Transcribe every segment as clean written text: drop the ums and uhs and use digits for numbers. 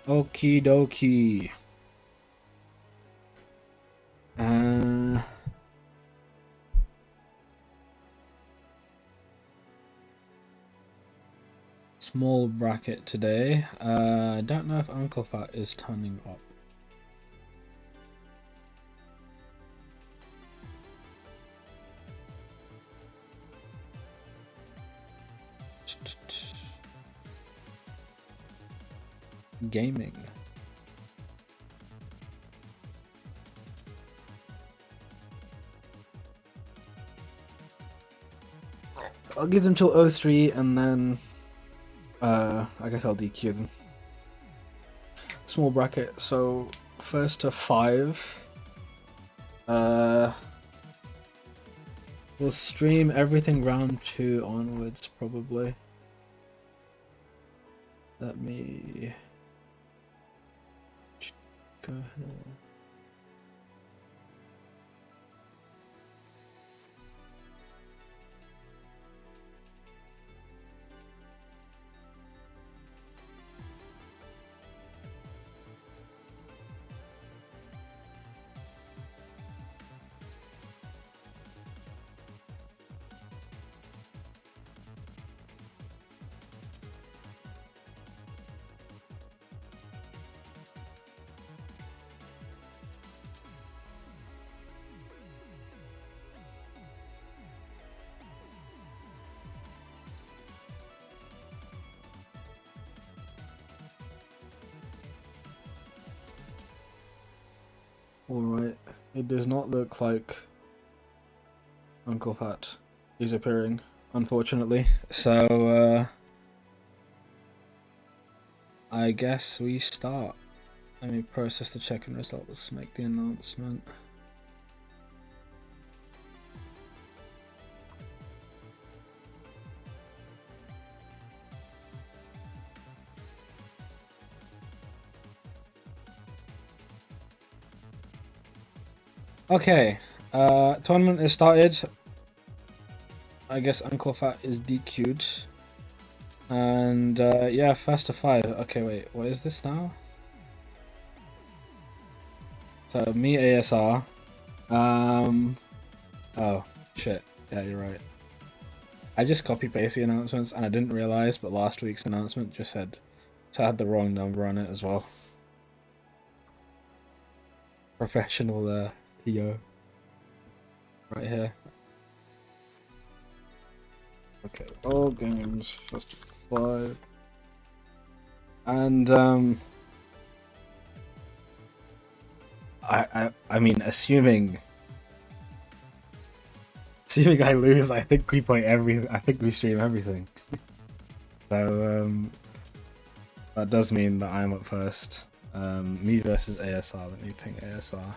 Okie dokie. Small bracket today. I don't know if Uncle Fat is turning up. Gaming. I'll give them till 03 and then I guess I'll DQ them. Small bracket, so first to 5. We'll stream everything round 2 onwards probably. Let me go ahead. Alright, it does not look like Uncle Fat is appearing, unfortunately. So, I guess we start. Let me process the check-in results, make the announcement. Okay, tournament is started. I guess Uncle Fat is DQ'd. And yeah, first to 5. Okay, wait, what is this now? So me ASR. Oh shit. Yeah, you're right. I just copy paste the announcements and I didn't realize, but last week's announcement just said, so I had the wrong number on it as well. Professional TO right here. Okay, all games first to 5. And I mean, assuming I lose, I think we play I think we stream everything. So that does mean that I'm up first. Me versus ASR. Let me ping ASR.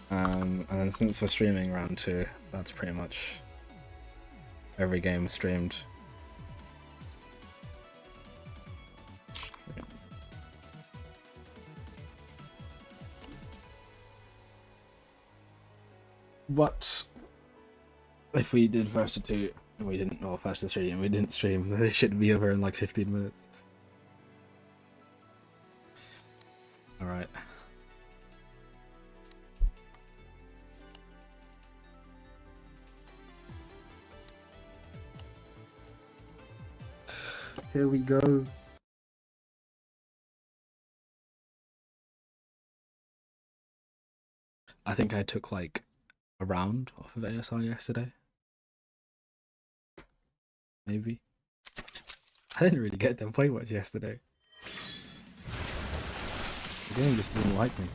And then since we're streaming round 2, that's pretty much every game streamed. But if we did first to 2 and we didn't, well, first to 3 and we didn't stream, they should be over in like 15 minutes. Alright. Here we go. I think I took like a round off of ASR yesterday. Maybe. I didn't really get to play much yesterday. The game just didn't like me.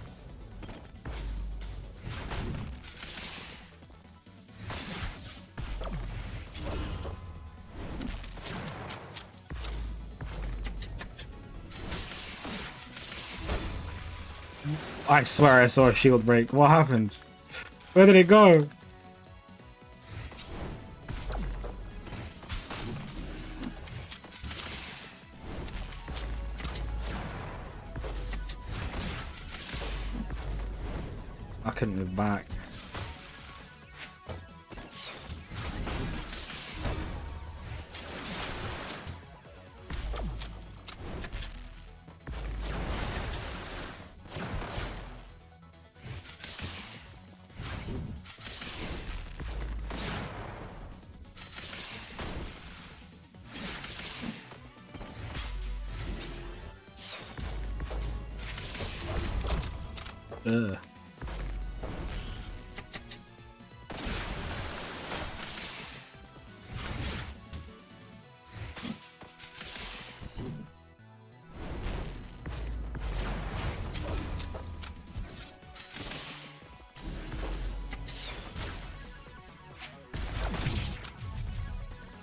I swear I saw a shield break. What happened? Where did it go? I couldn't move back. Ugh.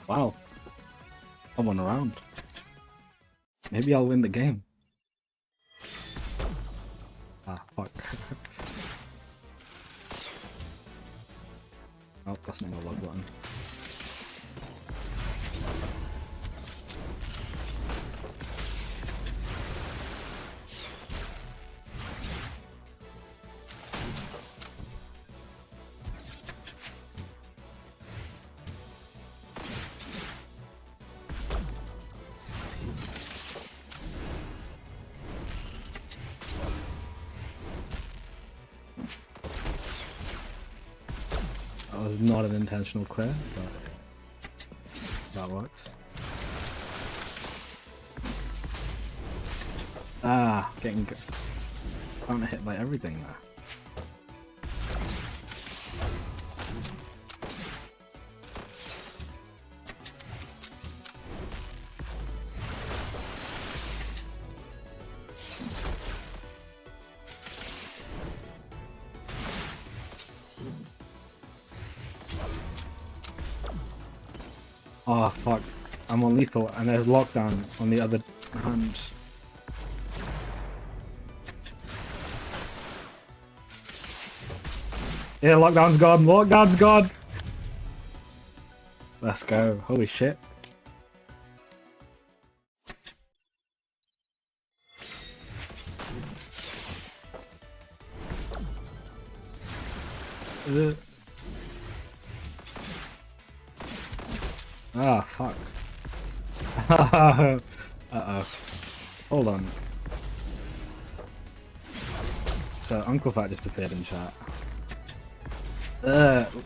Wow. I won a round. Maybe I'll win the game. Ah, fuck. Oh, that's not my log button. That was not an intentional clear, but that works. Ah, getting kind of hit by everything there. Oh fuck, I'm on lethal and there's lockdown on the other hand. Yeah, lockdown's gone, lockdown's gone! Let's go, holy shit. Ah, fuck. Uh-oh. Hold on. So, Uncle Fat just appeared in chat.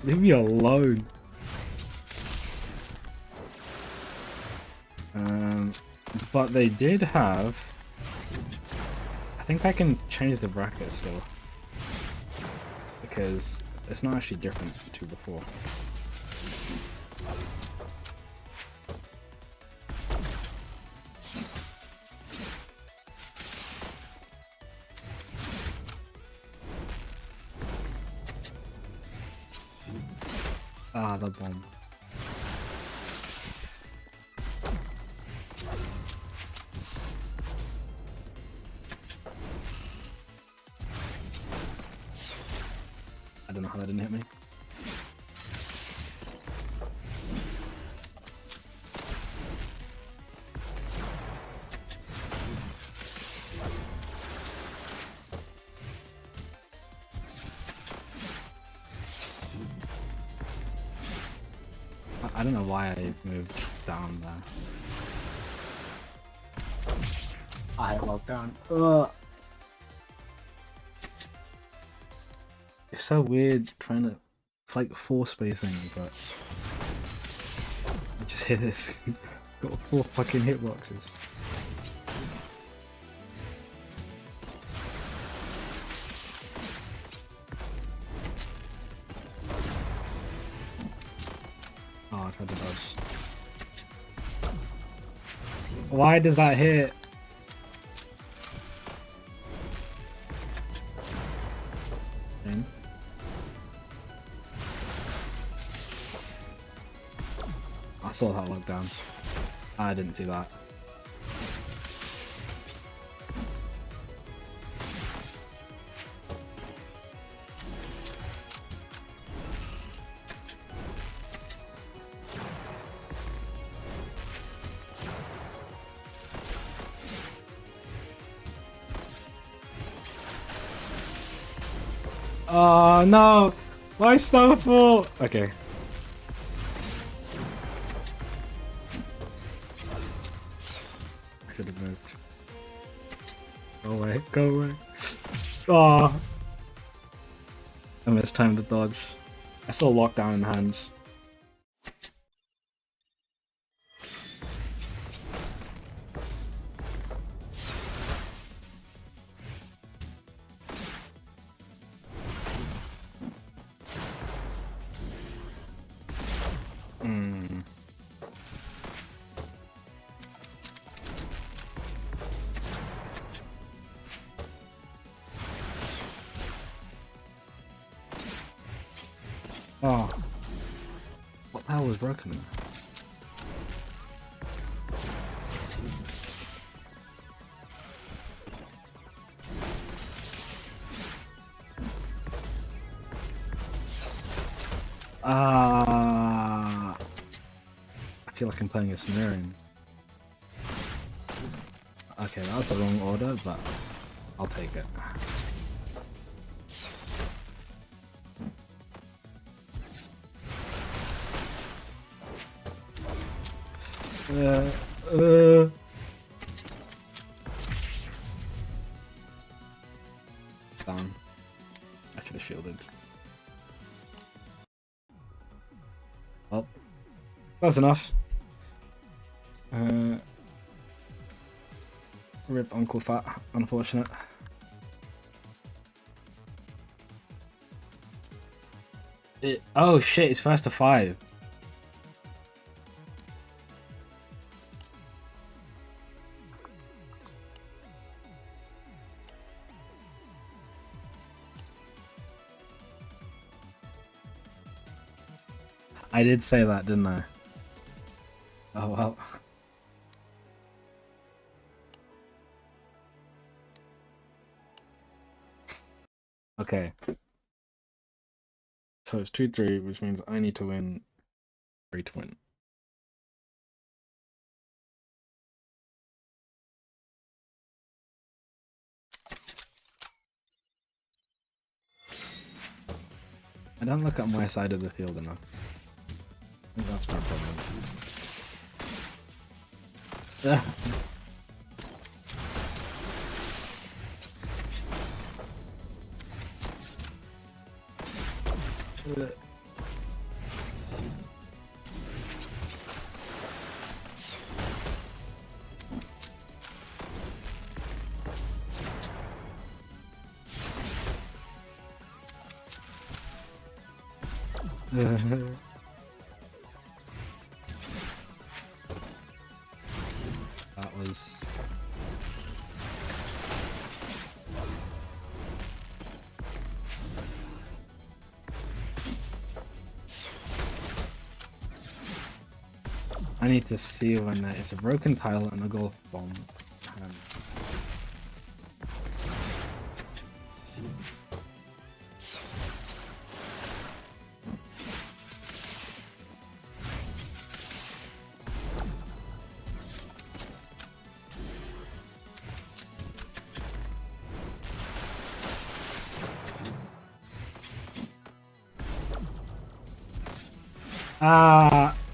Leave me alone. But they did have... I think I can change the bracket still. Because it's not actually different to before. Ah, the bomb. I don't know how that didn't hit me. I don't know why I moved down there. I logged down. Ugh. It's so weird trying to... It's like force spacing, but... I just hit this. Got 4 fucking hitboxes. Oh, I tried to dodge. Why does that hit? In. I saw that lockdown. I didn't see that. Oh no! Why Starfall? Okay. I should have moved. Go away, go away. Oh! I missed time to dodge. I saw lockdown in hand. Oh. What the hell was broken? I feel like I'm playing a smearing. Okay, that was the wrong order, but I'll take it. Down. I should have shielded. Well, close enough. Rip Uncle Fat, unfortunate. Oh shit, it's first to 5. I did say that, didn't I? Oh well. Okay. So it's 2-3, which means I need to win 3 to win. I don't look at my side of the field enough. I think that's my problem. That was... I need to see when it's a broken tile and a golf bomb.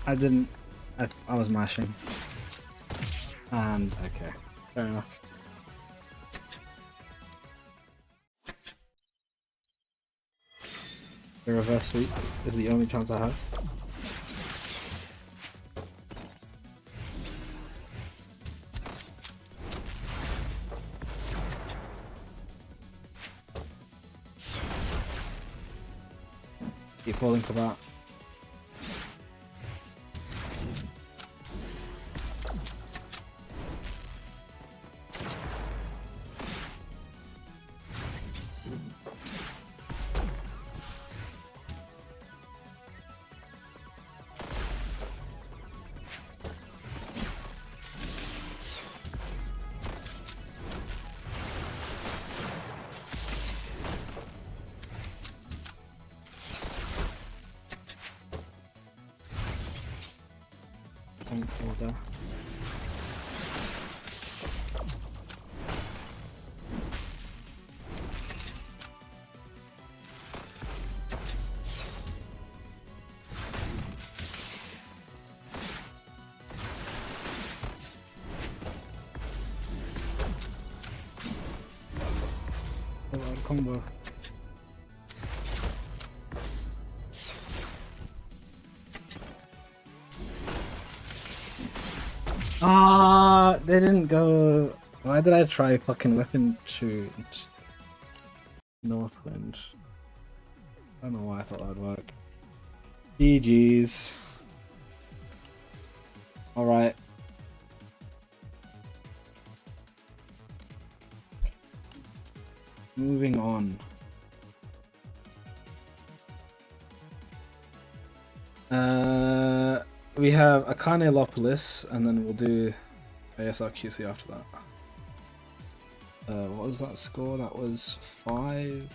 I didn't. I was mashing. And okay, fair enough. The reverse sweep is the only chance I have. Keep falling for that. Order. Combo. They didn't go. Why did I try fucking weapon shoot Northwind? I don't know why I thought that would work. GG's. Alright. Moving on. We have Akane Lopolis, and then we'll do ASR QC after that. What was that score? That was 5-2.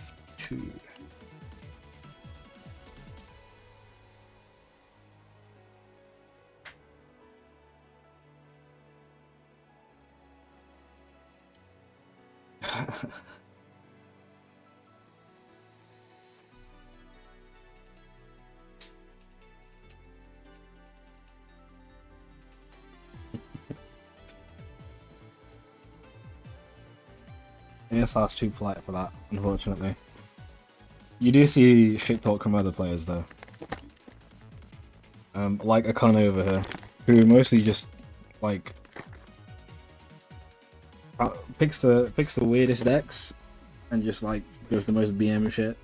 ASR's too polite for that, unfortunately. You do see shit talk from other players though. Like Akane over here, who mostly just like picks the weirdest decks and just like does the most BM shit.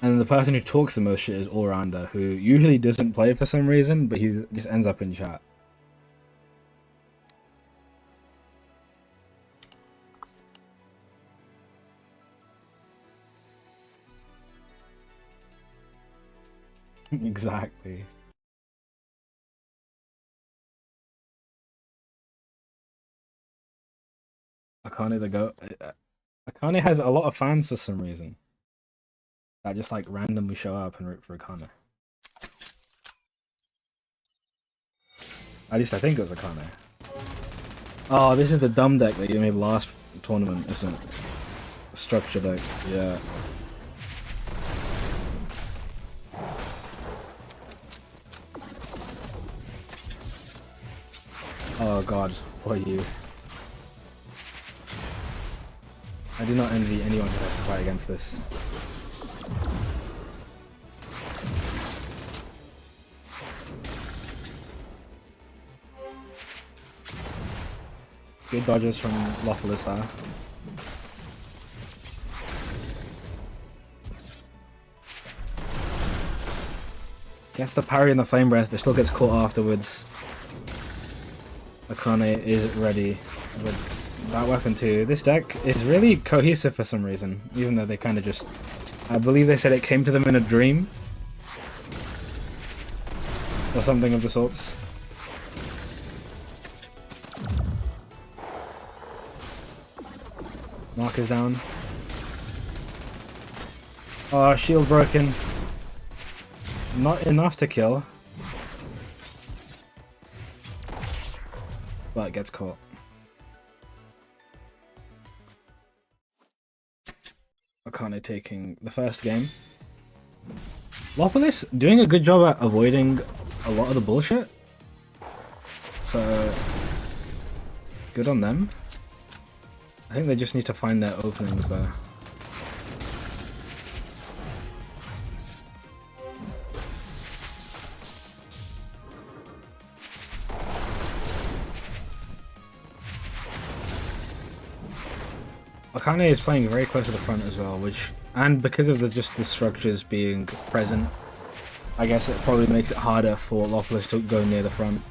And the person who talks the most shit is All-Rounder, who usually doesn't play for some reason, but he just ends up in chat. Exactly. Akane the GOAT. Akane has a lot of fans for some reason. That just like randomly show up and root for Akane. At least I think it was Akane. Oh, this is the dumb deck that you made last tournament, isn't it? The structure deck, yeah. Oh god, what are you? I do not envy anyone who has to fight against this. Good dodges from Lopolis there. Gets the parry and the flame breath, but still gets caught afterwards. Akane is ready with that weapon too. This deck is really cohesive for some reason, even though they kind of just... I believe they said it came to them in a dream. Or something of the sorts. Mark is down. Oh, shield broken. Not enough to kill. But gets caught. Akane taking the first game. Lopolis doing a good job at avoiding a lot of the bullshit. So, good on them. I think they just need to find their openings there. Akane is playing very close to the front as well, and because of just the structures being present, I guess it probably makes it harder for Lopolis to go near the front.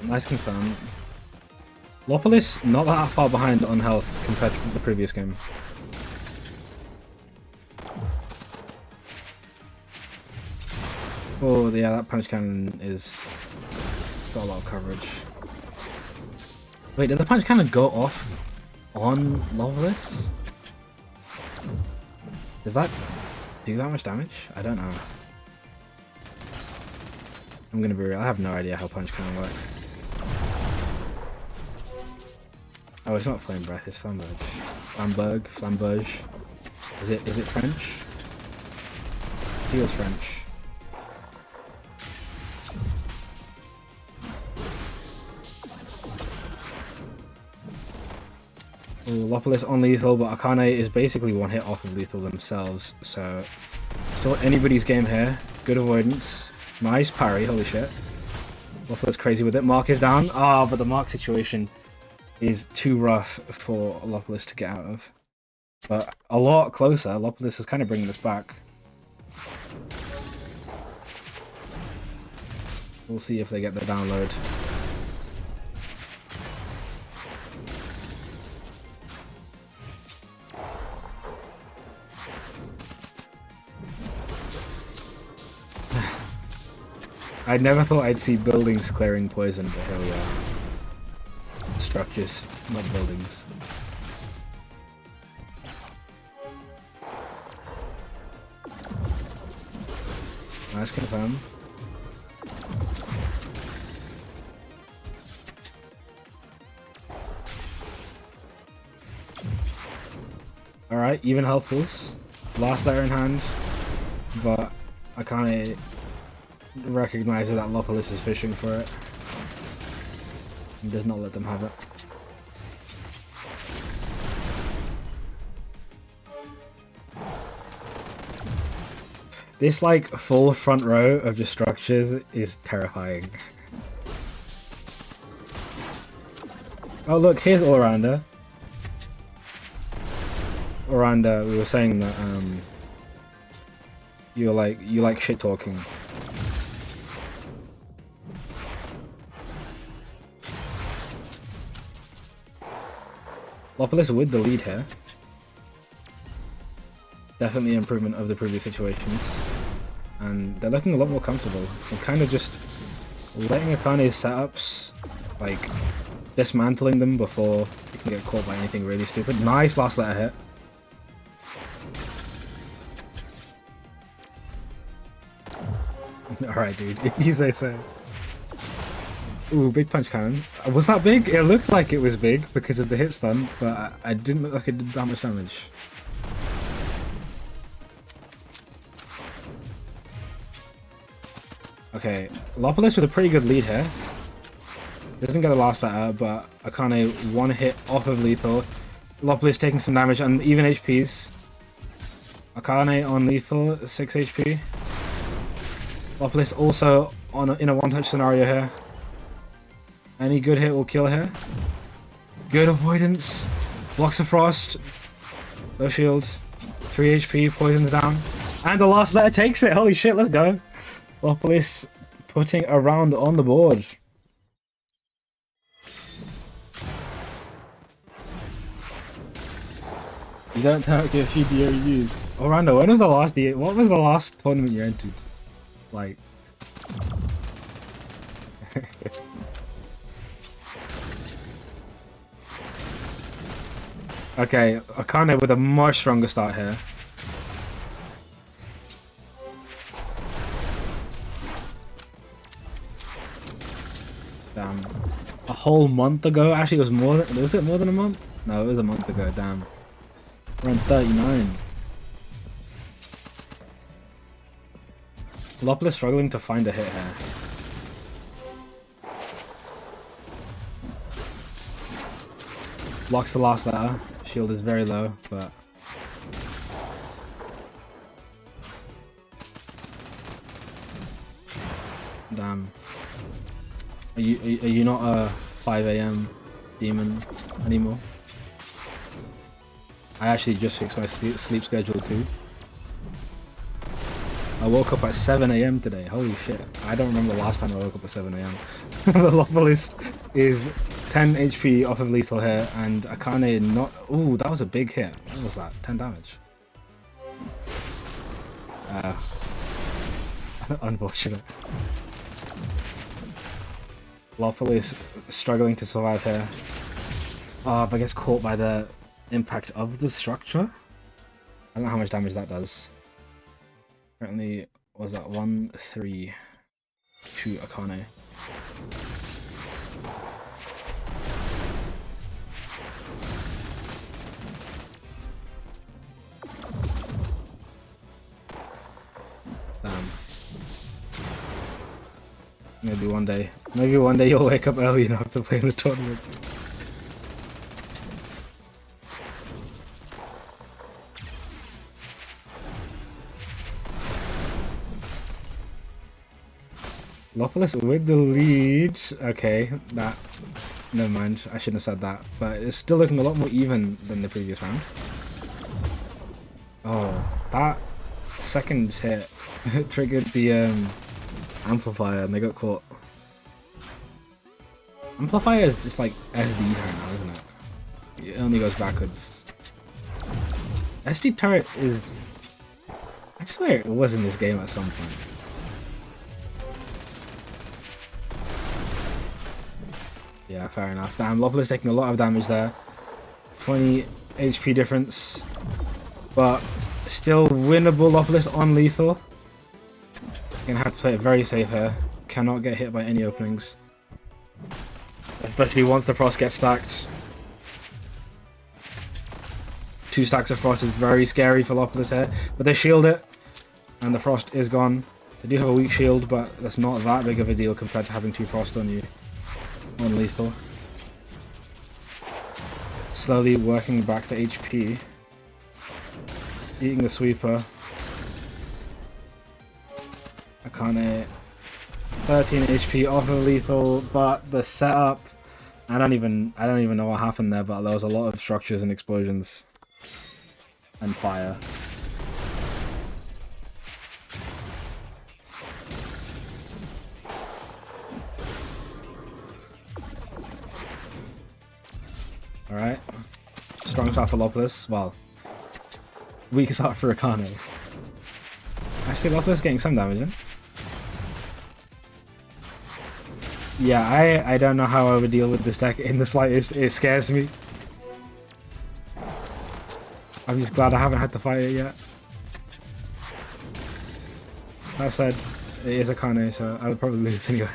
Nice confirm. Lopolis not that far behind on health compared to the previous game. Oh yeah, that punch cannon is got a lot of coverage. Wait, did the punch cannon go off on Lopolis? Does that do that much damage? I don't know. I'm gonna be real, I have no idea how punch cannon works. Oh, it's not flame breath, it's flamberge. Flamberge. Is it French? Feels French. Lopolis on lethal, but Akane is basically one hit off of lethal themselves, so still anybody's game here. Good avoidance. Nice parry, holy shit. Lopolis crazy with it. Mark is down. Ah, but the Mark situation is too rough for Lopolis to get out of. But a lot closer. Lopolis is kind of bringing this back. We'll see if they get the download. I never thought I'd see buildings clearing poison, but here we are. Structures, not buildings. Nice confirm. Alright, even health pulls. Last letter in hand, but I kind of recognize that Lopolis is fishing for it. He does not let them have it. This like full front row of just structures is terrifying. Oh look, here's All-Rounder. All-Rounder, we were saying that you like shit talking. Lopolis with the lead here. Definitely improvement of the previous situations. And they're looking a lot more comfortable. They're kind of just letting Akane's setups, like, dismantling them before you can get caught by anything really stupid. Nice last letter hit. Alright, dude, if you say so. Ooh, big punch cannon. Was that big? It looked like it was big because of the hit stun, but I didn't look like it did that much damage. Okay, Lopolis with a pretty good lead here. Doesn't get the last letter, but Akane one hit off of lethal. Lopolis taking some damage and even HPs. Akane on lethal, 6 HP. Lopolis also in a one-touch scenario here. Any good hit will kill here. Good avoidance. Blocks of frost. Low shield. 3 HP, poisons down. And the last letter takes it. Holy shit, let's go. Lopolis putting a round on the board. You don't turn up to a few DO reviews. Orlando, when was the last DO? What was the last tournament you entered? Like... Okay, Akane with a much stronger start here. Damn. A whole month ago? Actually, it was more than... Was it more than a month? No, it was a month ago, damn. We're on 39. Lopolis struggling to find a hit here. Blocks the last letter. Shield is very low, but... Damn. Are you not a 5 AM demon anymore? I actually just fixed my sleep schedule too. I woke up at 7 AM today. Holy shit. I don't remember the last time I woke up at 7 AM. The Lopolis is 10 HP off of lethal here, and Akane not... Ooh, that was a big hit. What was that? 10 damage. Unfortunate. Lopolis struggling to survive here. But gets caught by the impact of the structure. I don't know how much damage that does. Apparently, was that 1-3 to Akane. Damn. Maybe one day you'll wake up early enough to play in the tournament. Lopolis with the lead. Okay, that Never mind, I shouldn't have said that. But it's still looking a lot more even than the previous round. Oh, that second hit triggered the amplifier and they got caught. Amplifier is just like SD turret now, isn't it? It only goes backwards. SD turret is... I swear it was in this game at some point. Yeah, fair enough. Damn, Lopolis taking a lot of damage there. 20 HP difference. But still winnable Lopolis on lethal. Gonna have to play it very safe here. Cannot get hit by any openings. Especially once the frost gets stacked. 2 stacks of frost is very scary for Lopolis here. But they shield it. And the frost is gone. They do have a weak shield, but that's not that big of a deal compared to having 2 frost on you. On lethal. Slowly working back the HP. Eating the sweeper. Akane 13 HP off of lethal, but the setup I don't even know what happened there, but there was a lot of structures and explosions. And fire. Alright. Strong start for Lopolis. Well, weak start for Akane. Actually, Lopolis getting some damage in. Yeah, I don't know how I would deal with this deck in the slightest. It scares me. I'm just glad I haven't had to fight it yet. That said, it is Akane, so I would probably lose anyway.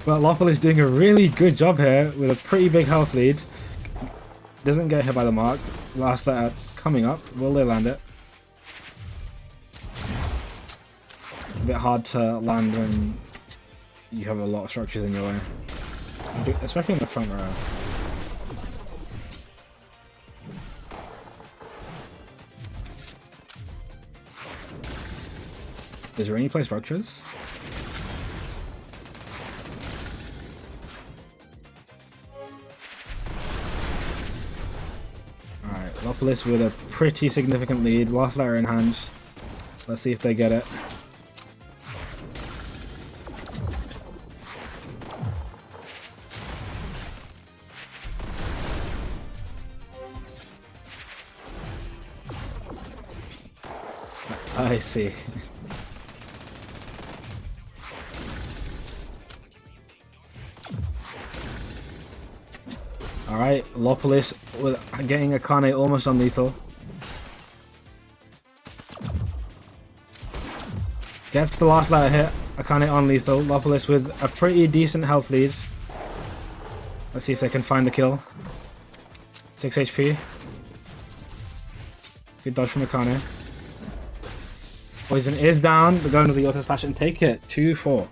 But Lopolis is doing a really good job here with a pretty big health lead. Doesn't get hit by the mark. Last letter coming up. Will they land it? A bit hard to land when you have a lot of structures in your way. Especially in the front row. Is there any play structures? Alright, Lopolis with a pretty significant lead. Last letter in hand. Let's see if they get it. I see. Alright, Lopolis with getting Akane almost on lethal. Gets the last letter hit. Akane on lethal. Lopolis with a pretty decent health lead. Let's see if they can find the kill. 6 HP. Good dodge from Akane. Poison is down. They're going to the auto slash and take it. 2-4.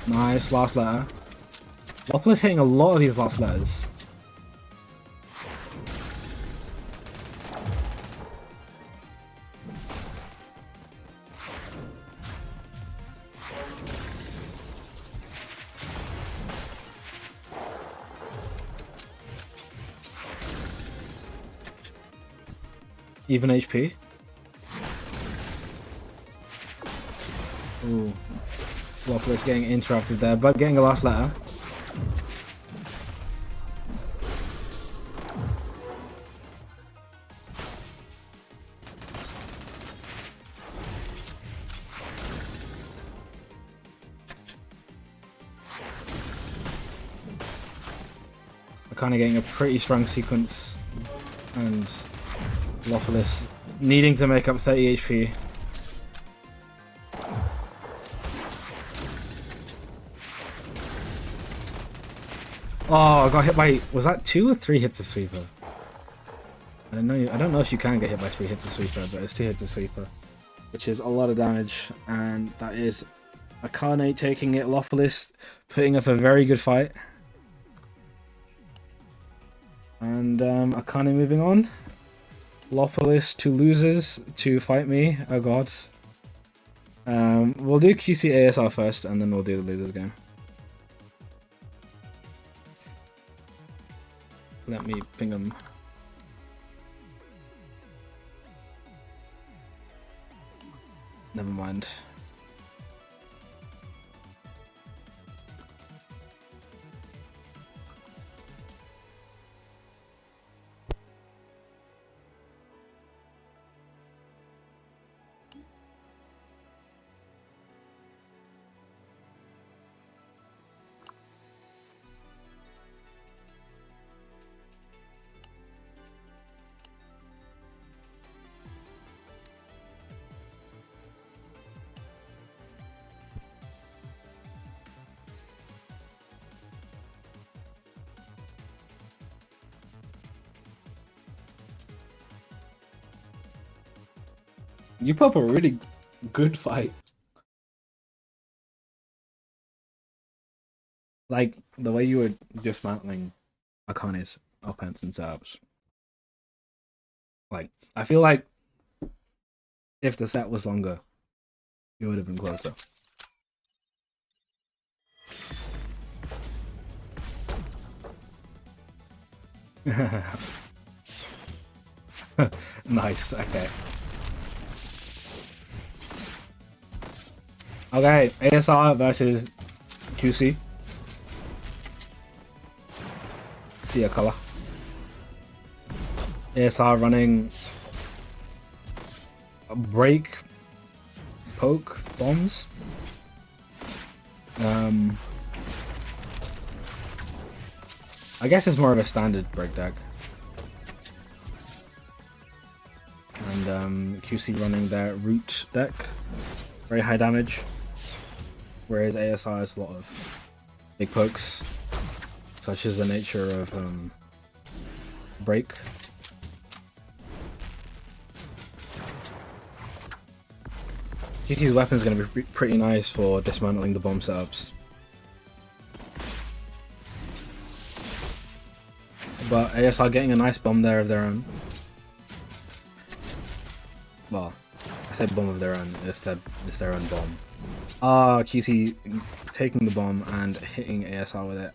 Nice, last letter. Lopolis hitting a lot of these last letters. Even HP. Ooh. Lopolis getting interrupted there, but getting a last letter. Kind of getting a pretty strong sequence, and Lopolis needing to make up 30 HP. Oh, I got hit by... Was that 2 or 3 hits of sweeper? I don't know if you can get hit by 3 hits of sweeper, but it's 2 hits of sweeper. which is a lot of damage, and that is Akane taking it. Lofelis putting up a very good fight. And Akane moving on. Lofelis to losers to fight me. Oh god. We'll do QC ASR first, and then we'll do the losers game. Let me ping him. Never mind. You put up a really good fight. Like, the way you were dismantling Akane's offense and setups. Like, I feel like if the set was longer, it would have been closer. Nice, okay. Okay, ASR versus QC. See a color. ASR running break, poke, bombs. I guess it's more of a standard break deck. And QC running their root deck. Very high damage. Whereas ASR has a lot of big pokes, such as the nature of break. QC's weapon is going to be pretty nice for dismantling the bomb setups. But ASR getting a nice bomb there of their own. Well, I said bomb of their own, it's their own bomb. QC taking the bomb and hitting ASR with it.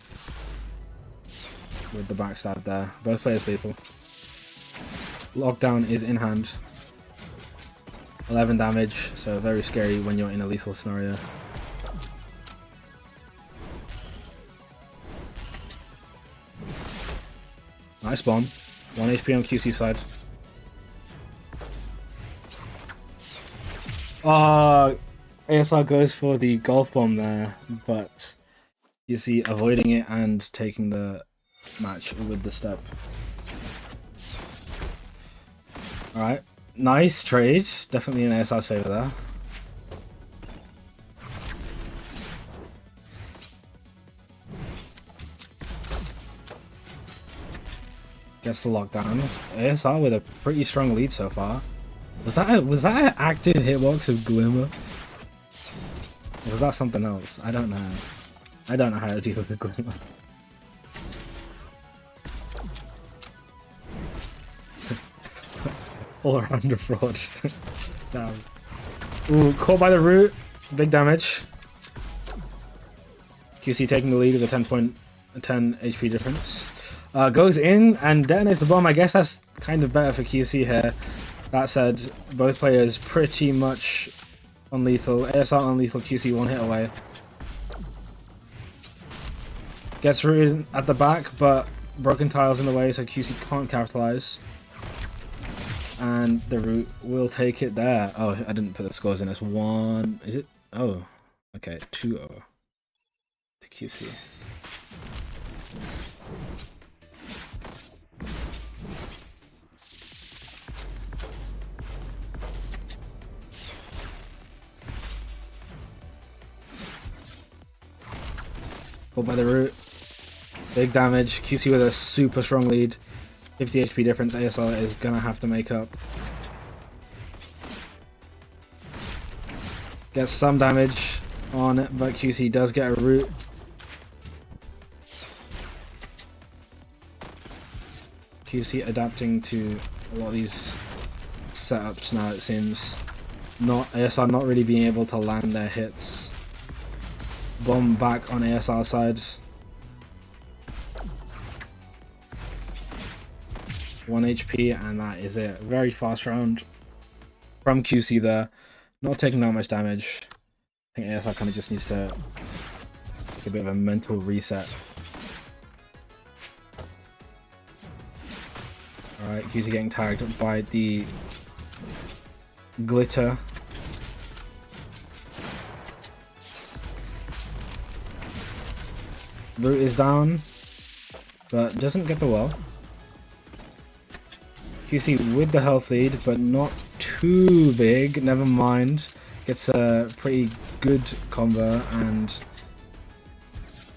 With the backstab there. Both players lethal. Lockdown is in hand. 11 damage, so very scary when you're in a lethal scenario. Nice bomb. 1 HP on QC side. ASR goes for the golf bomb there, but you see avoiding it and taking the match with the step. Alright, nice trade. Definitely in ASR's favor there. Gets the lockdown. ASR with a pretty strong lead so far. Was that an active hitbox of Glimmer? Or was that something else? I don't know. I don't know how to deal with the Glimmer. All around the fraud. Damn. Ooh, caught by the root. Big damage. QC taking the lead with a 10 HP difference. Goes in and detonates the bomb. I guess that's kind of better for QC here. That said, both players pretty much unlethal. ASR unlethal, QC 1 hit away. Gets rooted at the back, but broken tiles in the way, so QC can't capitalize. And the root will take it there. Oh, I didn't put the scores in. It's 1. Is it? Oh, okay. 2-0 to QC. Caught by the root. Big damage. QC with a super strong lead. 50 HP difference. ASR is gonna have to make up. Gets some damage on it, but QC does get a root. QC adapting to a lot of these setups now, it seems. ASR not really being able to land their hits. Bomb back on ASR side. 1 HP, and that is it. Very fast round from QC there. Not taking that much damage. I think ASR kind of just needs to take a bit of a mental reset. Alright, QC getting tagged by the glitter. Root is down, but doesn't get the well. QC with the health lead, but not too big. Never mind. Gets a pretty good combo, and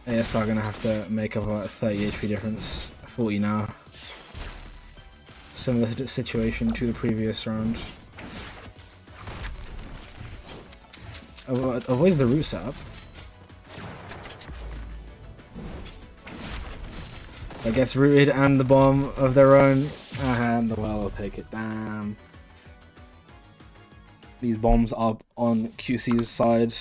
ASR gonna have to make up about 30 HP difference. 40 now. Similar situation to the previous round. Avoids the root setup. That gets rooted and the bomb of their own. And the well will take it. Damn. These bombs are on QC's side.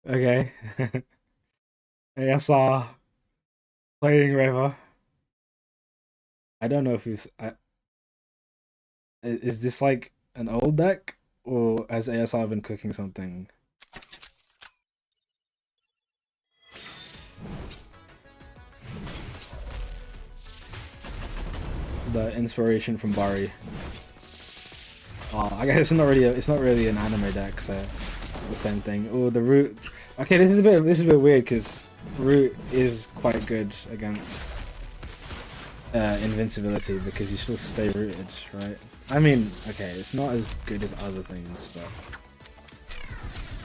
Okay. ASR playing River. I don't know if he's. Is this like an old deck, or has ASR been cooking something? The inspiration from Bari. Oh, I guess it's not really an anime deck, so the same thing. Oh, the root. Okay, this is a bit weird because root is quite good against invincibility because you still stay rooted, right? I mean, okay, it's not as good as other things, but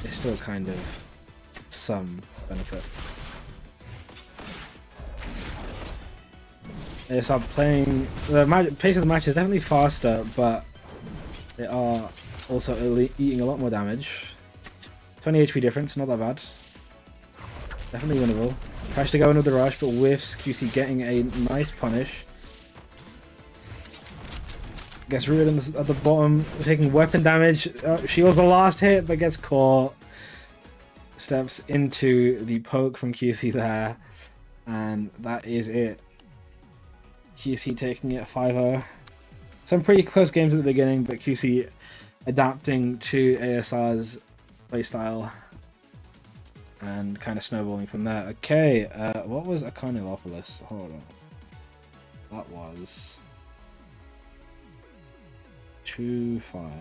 it's still kind of some benefit. They start playing. The pace of the match is definitely faster, but they are also eating a lot more damage. 20 HP difference, not that bad. Definitely winnable. Tries to go in with the rush, but whiffs. QC getting a nice punish. Gets rooted at the bottom, taking weapon damage. Shields the last hit, but gets caught. Steps into the poke from QC there, and that is it. QC taking it 5-0. Some pretty close games at the beginning, but QC adapting to ASR's playstyle and kind of snowballing from there. Okay, what was Acarnilopolis? Hold on. That was 2-5.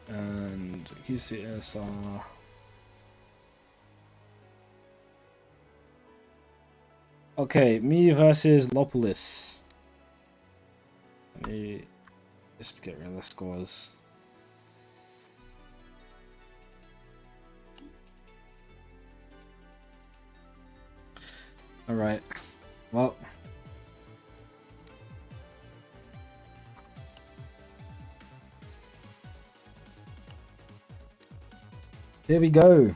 And QC ASR. Okay, me versus Lopolis. Let me just get rid of the scores. Alright, well. Here we go.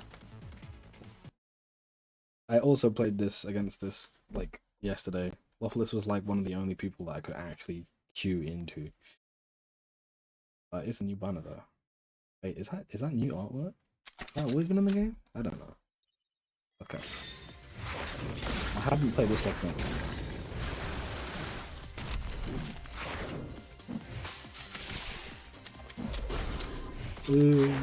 I also played this against this like yesterday. Lopolis was like one of the only people that I could actually queue into. It's a new banner though. Wait, is that new artwork? Is that even in the game? I don't know. Okay. I haven't played this deck once. Ooh.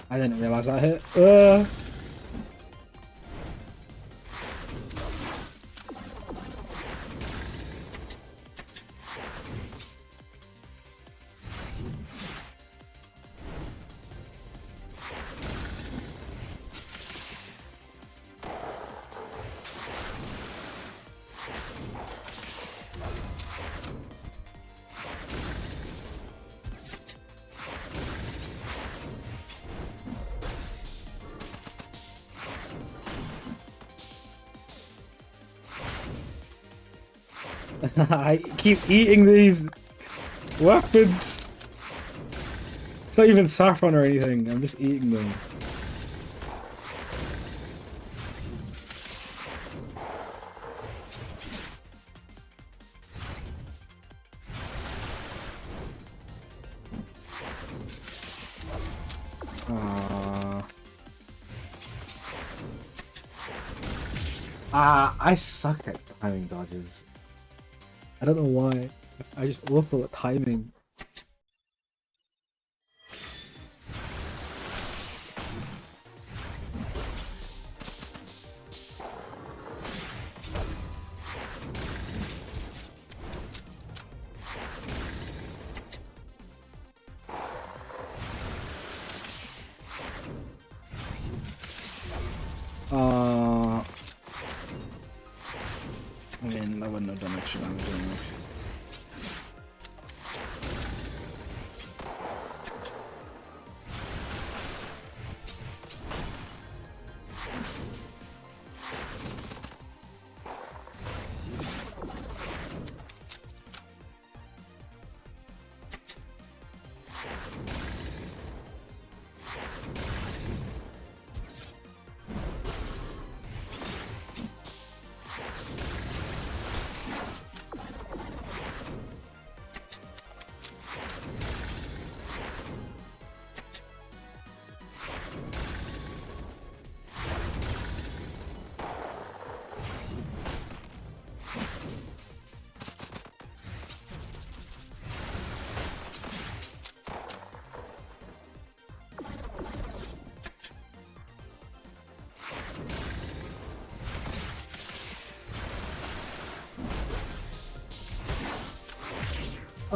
I didn't realize that hit. I keep eating these weapons. It's not even saffron or anything. I'm just eating them. I suck at timing dodges. I don't know why. I just awful at timing. I mean, that wouldn't have done extra damage anyway.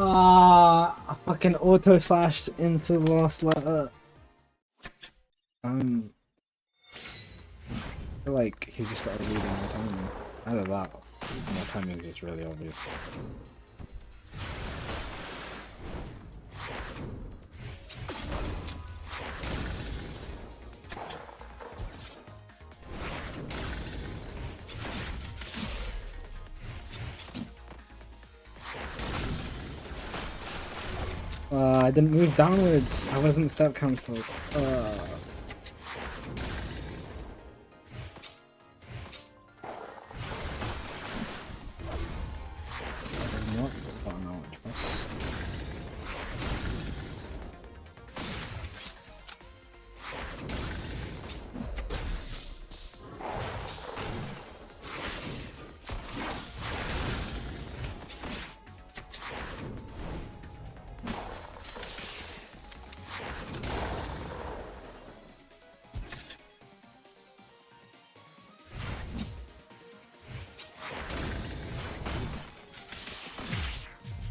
I fucking auto slashed into the last letter. I feel like he just got a reading more timing. Either that, my timing is just really obvious. I didn't move downwards. I wasn't step cancelled.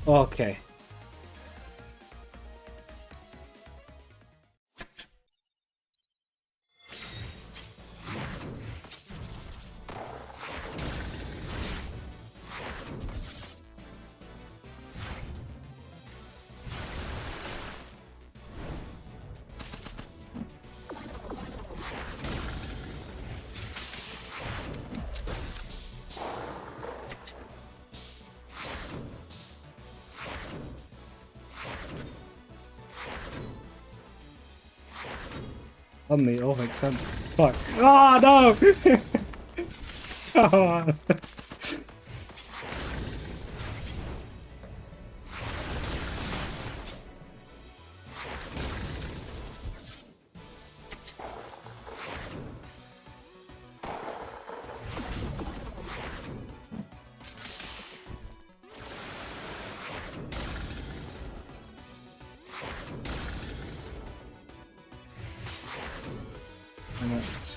Okay. Suddenly it all makes sense. Fuck. Ah, no! Come on.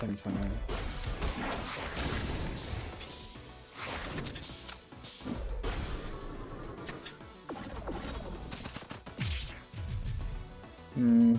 same time. Hmm.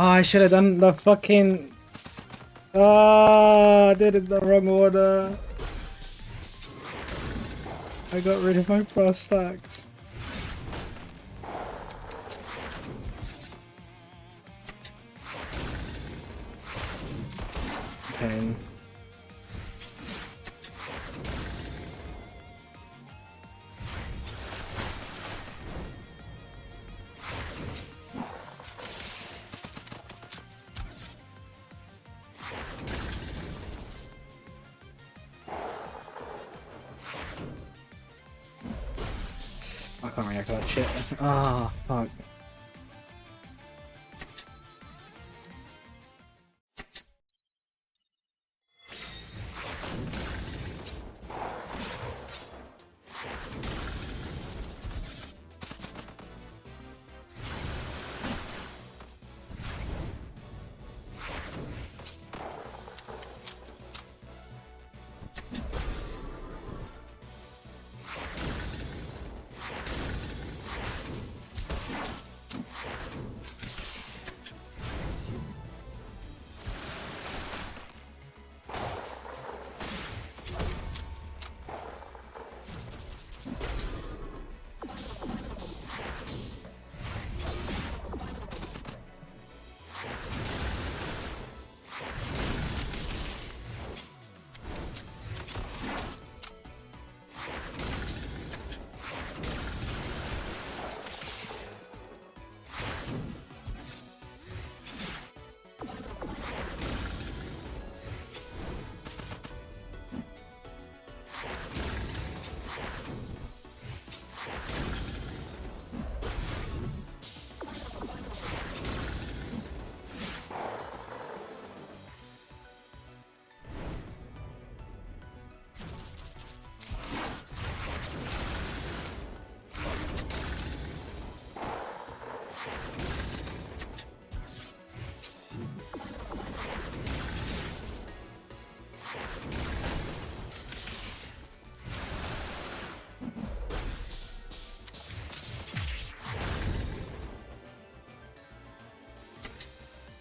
Oh, I should have done the fucking... Ah, I did it in the wrong order. I got rid of my frost stacks. Pain. I can't react to that shit. Ah, fuck.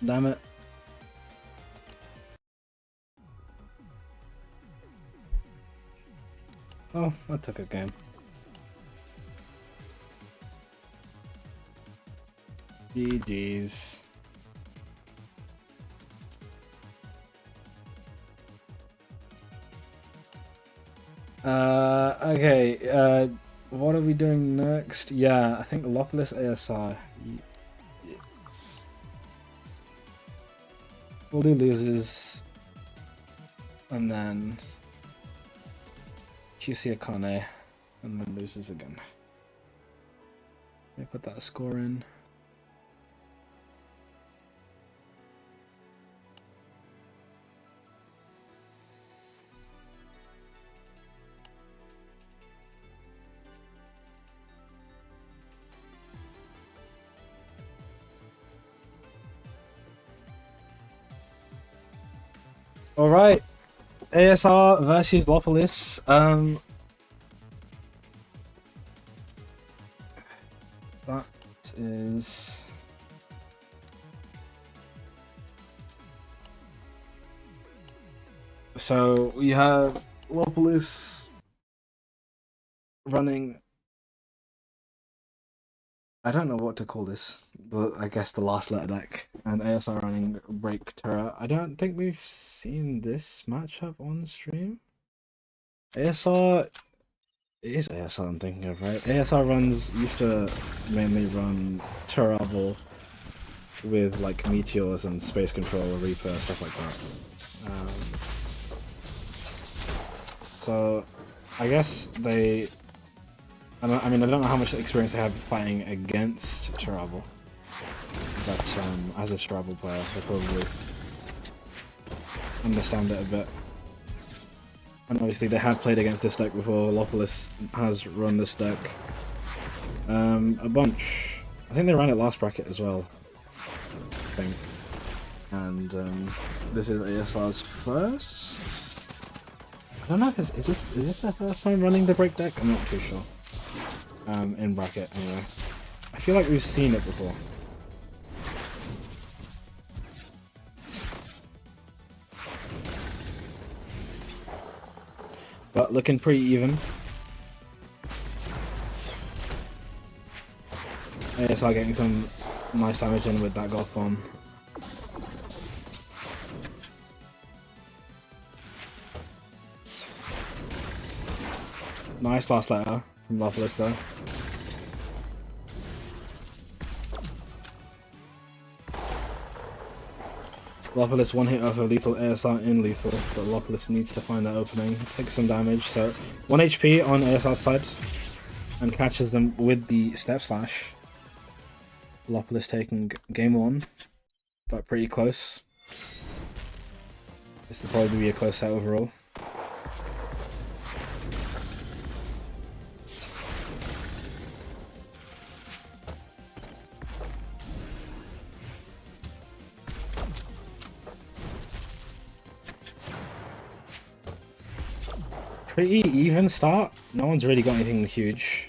Damn it. Oh, I took a game. GG's. Okay, what are we doing next? Yeah, I think Loveless ASR. We'll do losers. And then QC Akane. And then losers again. Let me put that score in. All right, ASR versus Lopolis. That is so we have Lopolis running. I don't know what to call this, but I guess the last letter deck, and ASR running Break Terror. I don't think we've seen this matchup on stream. ASR, it is ASR I'm thinking of, right? ASR used to mainly run Terror with like meteors and space control or Reaper, stuff like that. So I guess they. I mean, I don't know how much experience they have fighting against Cherable, but as a Cherable player, they probably understand it a bit. And obviously they have played against this deck before. Lopolis has run this deck a bunch. I think they ran it last bracket as well, I think. And this is ASR's first? I don't know if is this their first time running the break deck? I'm not too sure. In bracket anyway. I feel like we've seen it before. But looking pretty even. ASR getting some nice damage in with that golf bomb. Nice last letter from Lopolis though. Lopolis one hit off a lethal, ASR in lethal, but Lopolis needs to find that opening, takes some damage, so 1 HP on ASR's side, and catches them with the Step Slash. Lopolis taking game 1, but pretty close. This will probably be a close set overall. Pretty even start. No one's really got anything huge.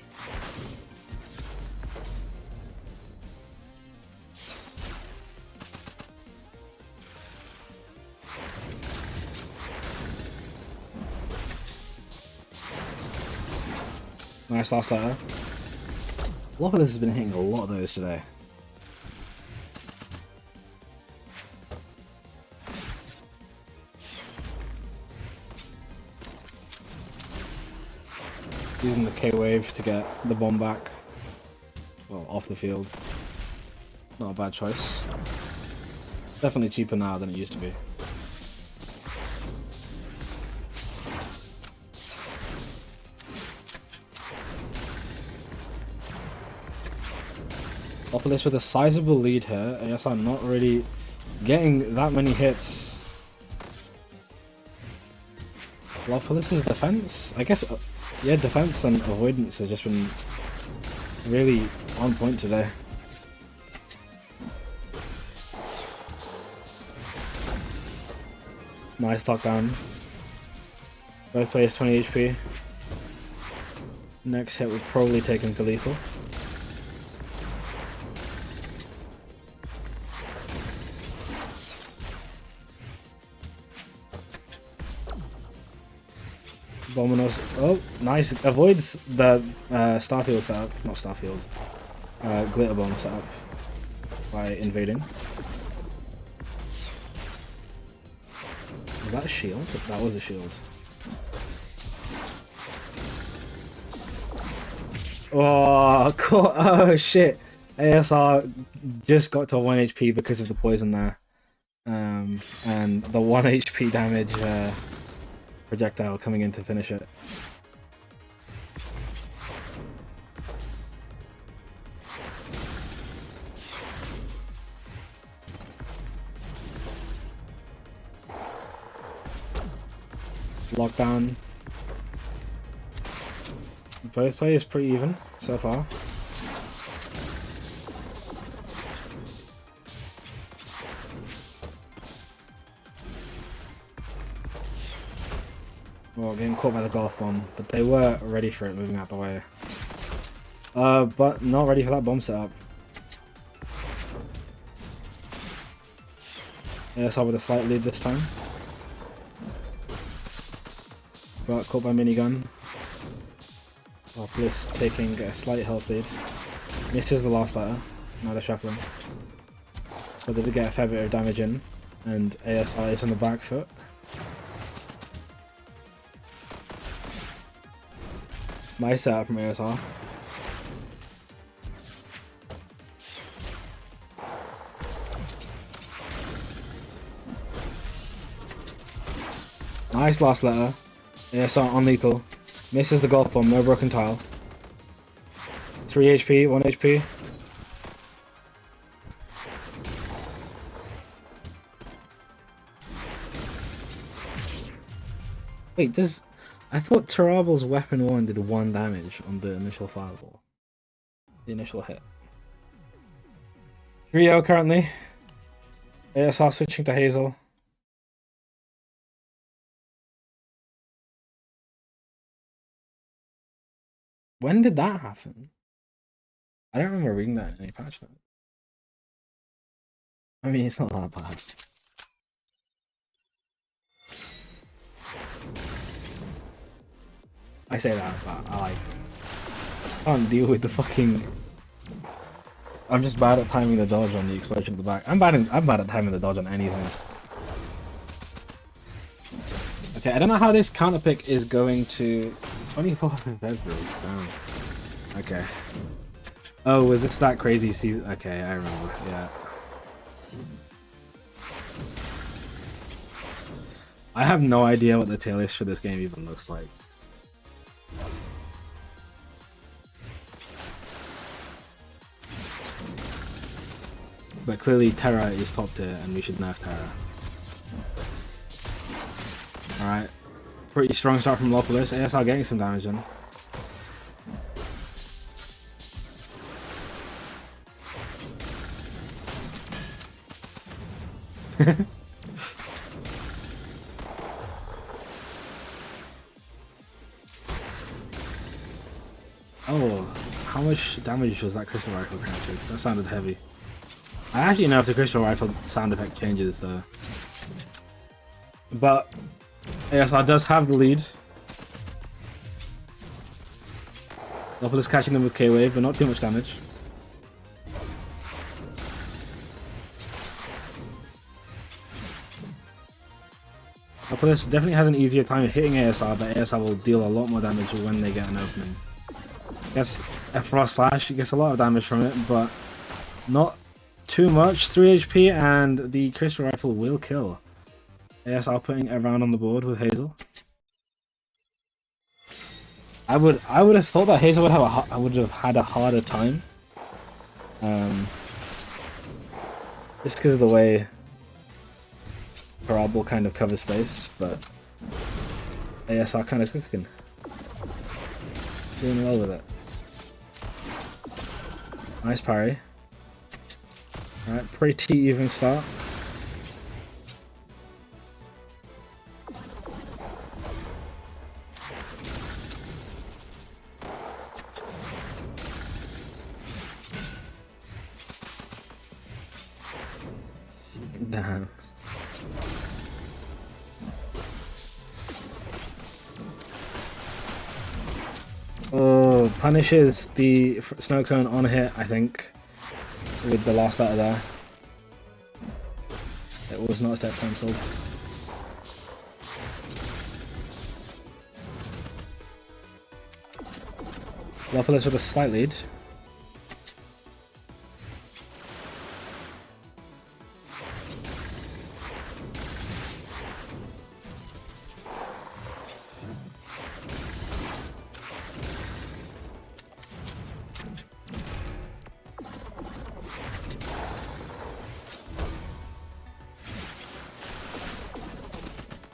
Nice last letter. Lopolis has been hitting a lot of those today. Using the K-Wave to get the bomb back. Well, off the field. Not a bad choice. Definitely cheaper now than it used to be. Lopolis with a sizable lead here. ASR not really getting that many hits. Lopolis' defense? I guess, yeah, defense and avoidance have just been really on point today. Nice lockdown. Both players 20 HP. Next hit would probably take him to lethal. Dominos. Oh, nice. Avoids the Starfield setup. Not Starfield. Glitter Bomb setup by invading. Was that a shield? That was a shield. Oh, cool. Oh shit. ASR just got to 1 HP because of the poison there. And the 1 HP damage projectile coming in to finish it. Lockdown. Both players pretty even so far. Well, getting caught by the golf bomb, but they were ready for it moving out the way. But not ready for that bomb setup. ASR with a slight lead this time. But caught by minigun. Lopolis taking a slight health lead. Misses the last letter. Now they're shuffling. But they did get a fair bit of damage in. And ASR is on the back foot. Nice setup from ASR. Nice last letter. ASR on lethal. Misses the golf bomb, no broken tile. 3 HP, 1 HP. Wait, does... I thought Tarabal's weapon 1 did 1 damage on the initial fireball. The initial hit. 3-0 currently. ASR switching to Hazel. When did that happen? I don't remember reading that in any patch notes. I mean, it's not that bad. I say that, but I can't deal with the fucking... I'm just bad at timing the dodge on the explosion at the back. I'm bad at timing the dodge on anything. Okay, I don't know how this counter pick is going to 24th of February. Oh. Okay. Oh, was this that crazy season? Okay, I remember. Yeah. I have no idea what the tail list for this game even looks like. But clearly Terra is top tier and we should nerf Terra. Alright. Pretty strong start from Lopolis. ASR getting some damage in. Oh, how much damage was that crystal rifle granted? That sounded heavy. I actually know if the crystal rifle sound effect changes though. But ASR does have the lead. Lopolis catching them with K-Wave, but not too much damage. Lopolis definitely has an easier time hitting ASR, but ASR will deal a lot more damage when they get an opening. Gets a Frost Slash, gets a lot of damage from it, but not too much. 3 HP and the crystal rifle will kill. ASR putting a round on the board with Hazel. I would have thought that Hazel would have had a harder time. Just because of the way Parabol kind of covers space, but ASR kind of cooking. Doing well with it. Nice parry. Alright, pretty even start. Damn. Oh, punishes the snow cone on hit, I think, with the last letter there. It was not step cancelled. Lopolis with a slight lead.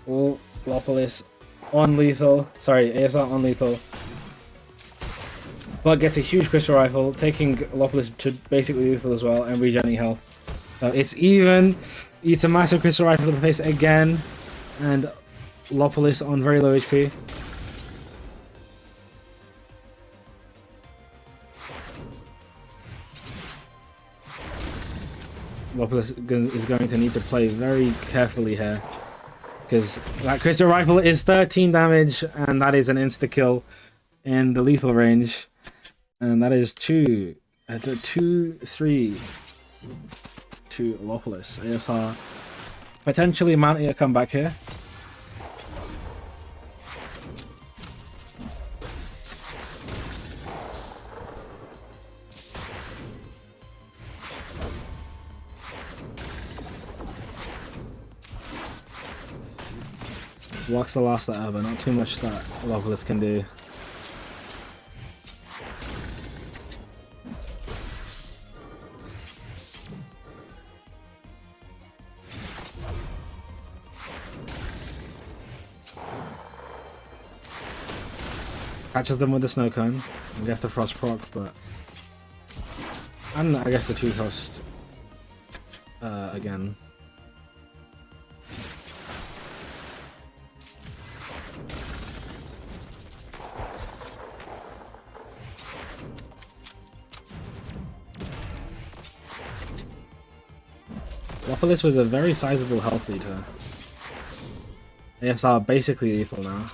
Oh, Lopolis on lethal. Sorry, ASR on lethal. But gets a huge crystal rifle, taking Lopolis to basically lethal as well and regenerating health. So it's even. Eats a massive crystal rifle to the face again. And Lopolis on very low HP. Lopolis is going to need to play very carefully here. Because that crystal rifle is 13 damage, and that is an insta-kill in the lethal range. And that is 2-3 to Lopolis. ASR potentially mounting a comeback here. Blocks the last letter, but not too much that Loveless can do. Catches them with the snow cone. I guess the frost proc, but and I guess the 2-cost again. Loveless with a very sizable health lead here. ASR basically lethal now.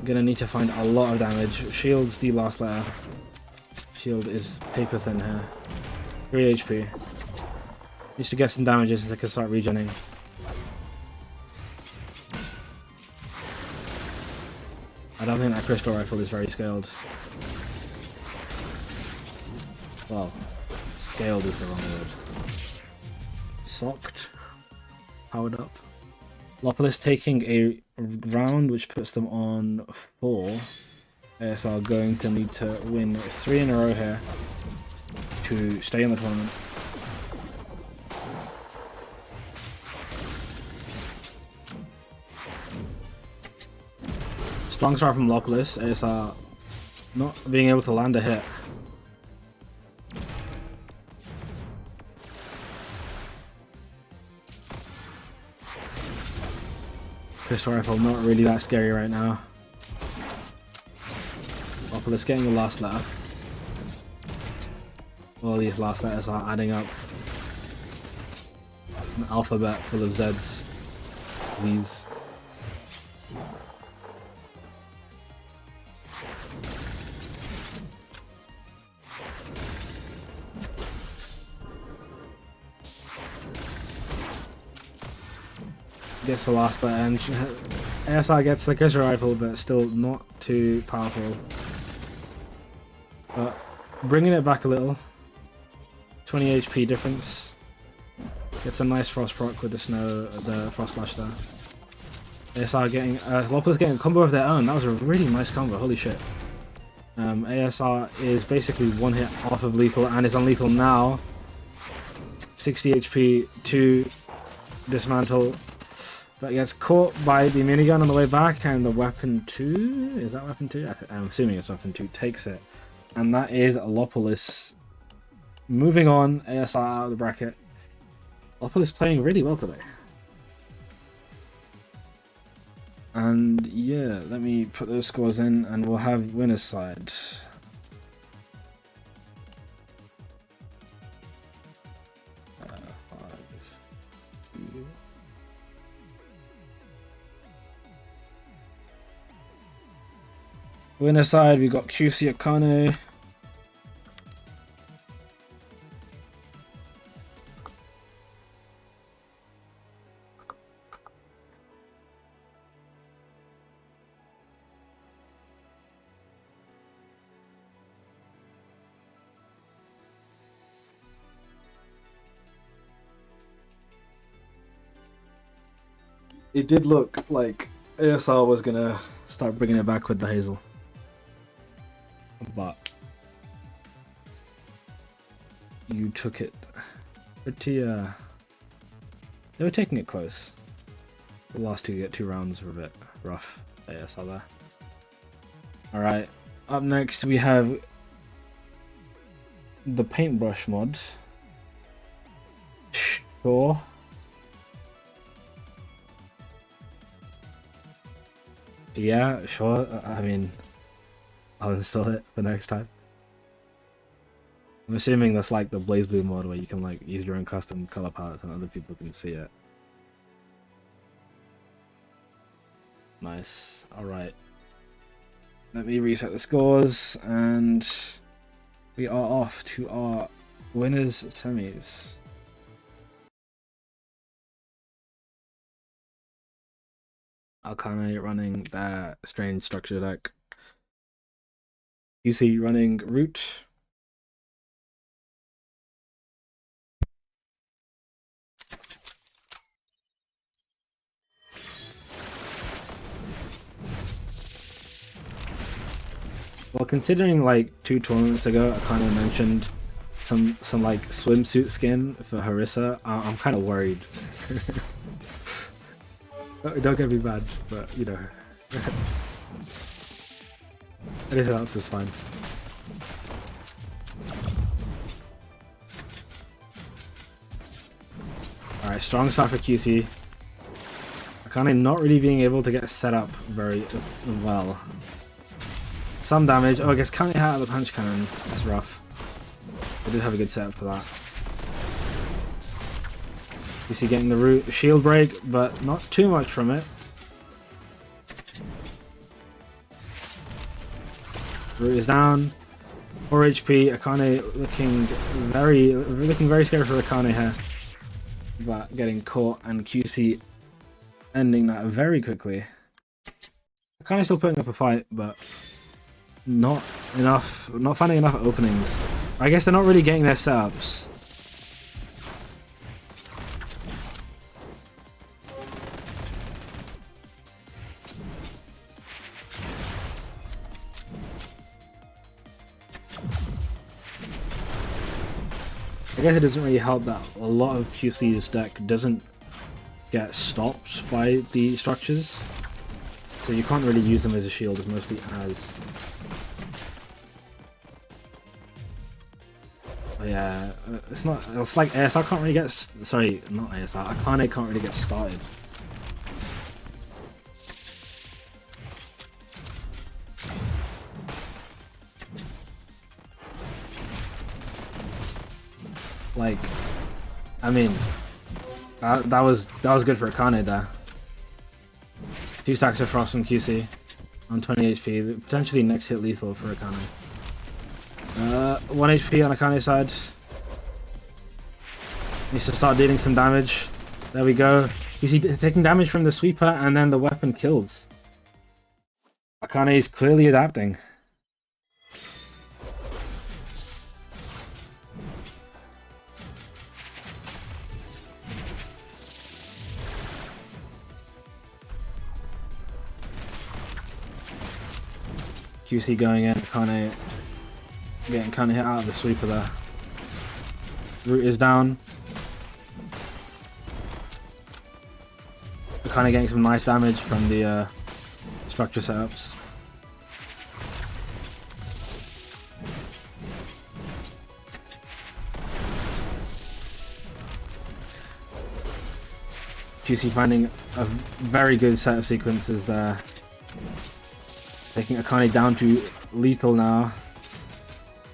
Gonna need to find a lot of damage. Shield's the last letter. Shield is paper thin here. 3 HP. Needs to get some damages so I can start regenning. I don't think that crystal rifle is very scaled. Well, scaled is the wrong word. Socked. Powered up. Loveless taking a round which puts them on 4. ASR going to need to win 3 in a row here to stay in the tournament. Strong start from Loveless. ASR not being able to land a hit. Crystal rifle not really that scary right now. Loveless getting the last letter. All these last letters are adding up. An alphabet full of Z's. Z's. Gets the last letter and ASR gets the crystal rifle, but still not too powerful. But bringing it back a little. 20 HP difference. Gets a nice frost proc with the frost slash there. ASR getting Loveless getting a combo of their own. That was a really nice combo. Holy shit. ASR is basically one hit off of lethal and is on lethal now. 60 HP to dismantle. But gets caught by the minigun on the way back, and the weapon 2, is that weapon 2? I'm assuming it's weapon 2, takes it. And that is Loveless. Moving on, ASR out of the bracket. Loveless playing really well today. And yeah, let me put those scores in and we'll have winner's side. Winner side, we got QC Akane. It did look like ASR was gonna start bringing it back with the Hazel. But you took it pretty, they were taking it close. The last two rounds were a bit rough. ASR there. Alright, up next we have the paintbrush mod. Sure. Yeah, sure. I mean, I'll install it for next time. I'm assuming that's like the Blaze Blue mod where you can like use your own custom color palettes and other people can see it. Nice. Alright. Let me reset the scores and we are off to our winners semis. Akane running that strange structure deck. QC running root. Well, considering like 2 tournaments ago, I kind of mentioned some like swimsuit skin for Harissa, I'm kind of worried. Don't get me mad, but you know, anything else is fine. Alright, strong start for QC. Akane not really being able to get set up very well. Some damage. Oh, I guess Kanye out of the punch cannon. That's rough. I did have a good setup for that. QC getting the root shield break, but not too much from it. Root is down. 4 HP. Akane looking very scary for Akane here. But getting caught, and QC ending that very quickly. Akane's still putting up a fight, but not finding enough openings. I guess they're not really getting their setups. I guess it doesn't really help that a lot of QC's deck doesn't get stopped by the structures, so you can't really use them as a shield, it's mostly as... But yeah, it's like ASR can't really get... Sorry, not ASR, Akane can't really get started. Like, I mean, that was good for Akane there. 2 stacks of frost from QC on 20 HP, potentially next hit lethal for Akane. 1 HP on Akane's side. Needs to start dealing some damage. There we go. QC taking damage from the sweeper, and then the weapon kills. Akane is clearly adapting. QC going in, Akane getting hit out of the sweeper there. Root is down. Akane getting some nice damage from the structure setups. QC finding a very good set of sequences there. Taking Akane down to lethal now.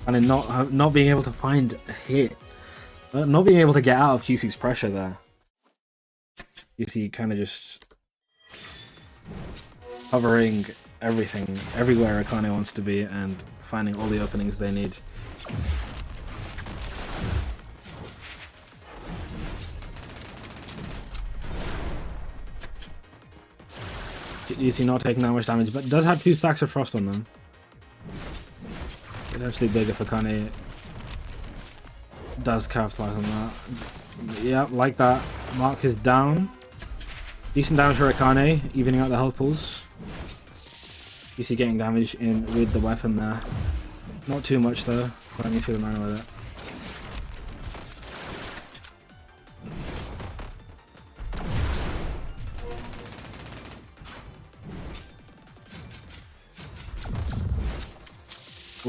And not being able to find a hit. Not being able to get out of QC's pressure there. QC kind of just hovering everywhere Akane wants to be, and finding all the openings they need. QC not taking that much damage, but does have 2 stacks of frost on them. Potentially big if Akane does capitalize on that. Yeah, like that. Mark is down. Decent damage for Akane, evening out the health pools. QC getting damage in with the weapon there. Not too much though. Running through the mana with it.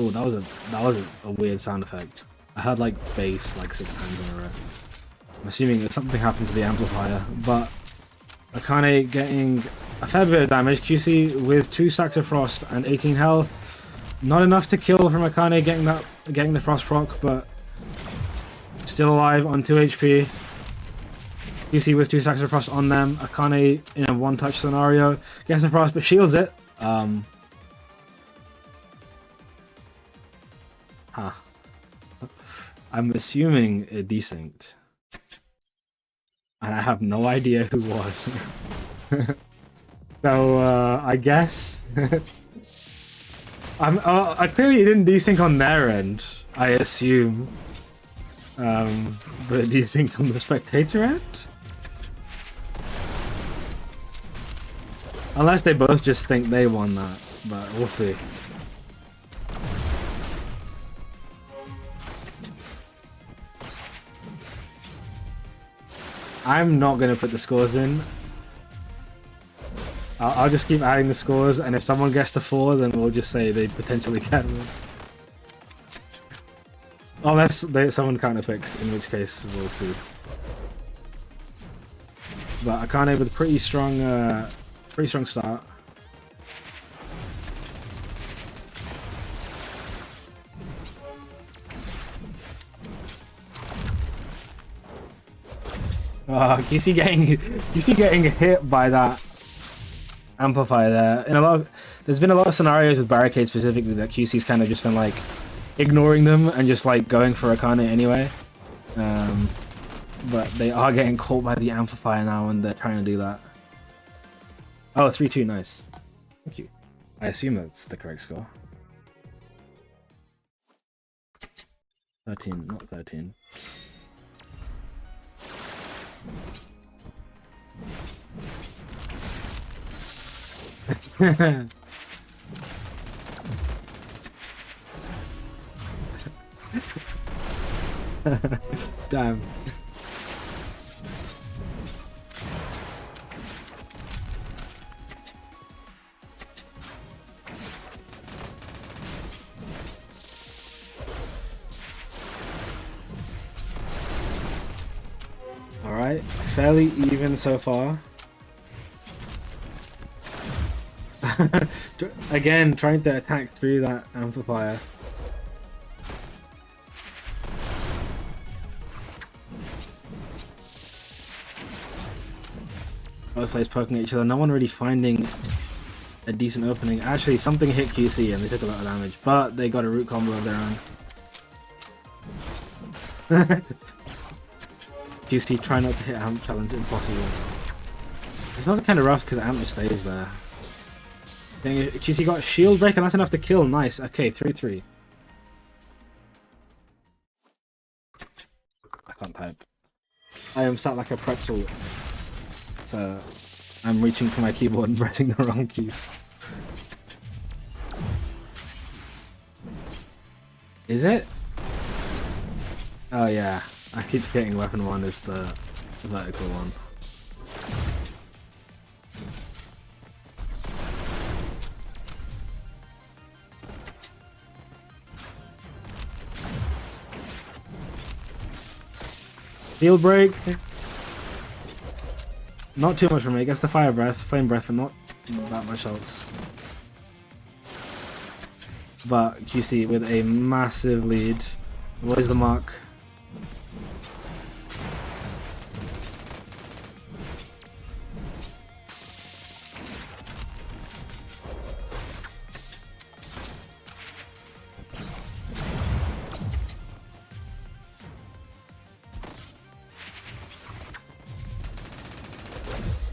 Oh, that was a weird sound effect. I heard like bass like 6 times in a row. I'm assuming that something happened to the amplifier, but Akane getting a fair bit of damage. QC with 2 stacks of frost and 18 health. Not enough to kill from Akane getting the frost proc, but still alive on 2 HP. QC with 2 stacks of frost on them. Akane in a 1-touch scenario gets the frost but shields it. I'm assuming a desynced, and I have no idea who won. So I guess I clearly didn't desync on their end, I assume, but it desynced on the spectator end. Unless they both just think they won that, but we'll see. I'm not gonna put the scores in. I'll just keep adding the scores, and if someone gets to 4, then we'll just say they potentially can win. Unless someone counterpicks, in which case we'll see. But Akane with a pretty strong start. QC getting hit by that amplifier there. There's been a lot of scenarios with barricades specifically that QC's kind of just been like ignoring them and just like going for Akane anyway. But they are getting caught by the amplifier now when they're trying to do that. Oh, 3-2, nice. Thank you. I assume that's the correct score. 13, not 13. Damn. Alright, fairly even so far. Again, trying to attack through that amplifier. Both players poking at each other, no one really finding a decent opening. Actually, something hit QC and they took a lot of damage, but they got a root combo of their own. QC try not to hit Amp challenge, impossible. It's also kind of rough because Amp just stays there. QC got shield break and that's enough to kill, nice. Okay, 3-3. I can't type. I am sat like a pretzel. So I'm reaching for my keyboard and pressing the wrong keys. Is it? Oh yeah, I keep forgetting weapon 1 is the vertical one. Field break. Not too much for me. Gets the fire breath, flame breath, and not that much else. But QC with a massive lead. What is the mark?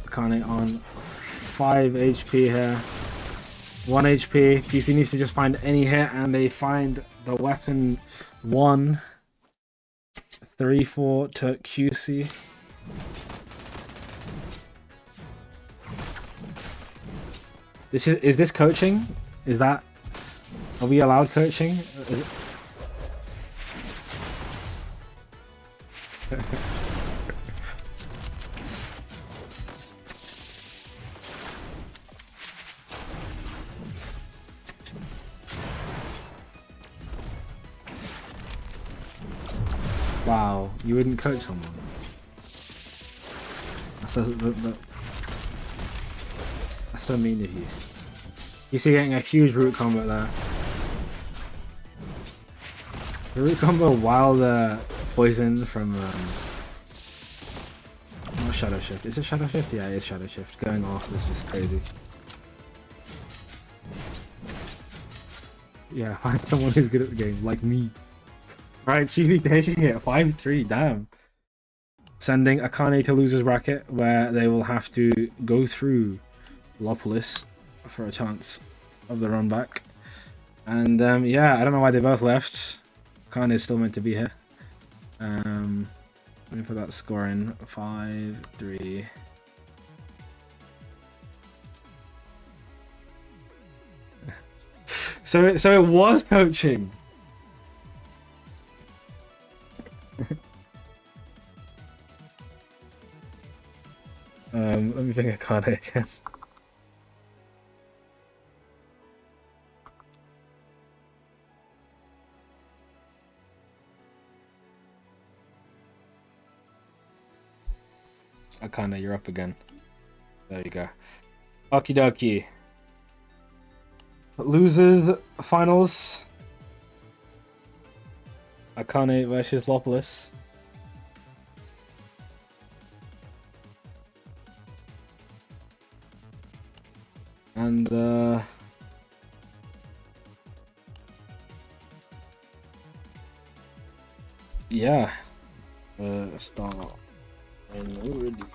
Akane on 5 HP here. 1 HP. QC needs to just find any hit and they find the weapon 1. 3-4 to QC. Is this coaching? Is that... Are we allowed coaching? Is it... Wow, you wouldn't coach someone. That's so mean of you. You see getting a huge root combo there. The root combo while the poison from not Shadow Shift. Is it Shadow Shift? Yeah, it is Shadow Shift. Going off is just crazy. Yeah, find someone who's good at the game, like me. Right, Cheesy taking it 5-3, damn. Sending Akane to losers bracket, where they will have to go through Lopolis for a chance of the run back. And yeah, I don't know why they both left. Akane is still meant to be here. Let me put that score in. 5-3. So it was coaching. moving Akane again. Akane, you're up again. There you go. Okie dokie. Losers finals. Akane versus Lopolis. And yeah. Start. And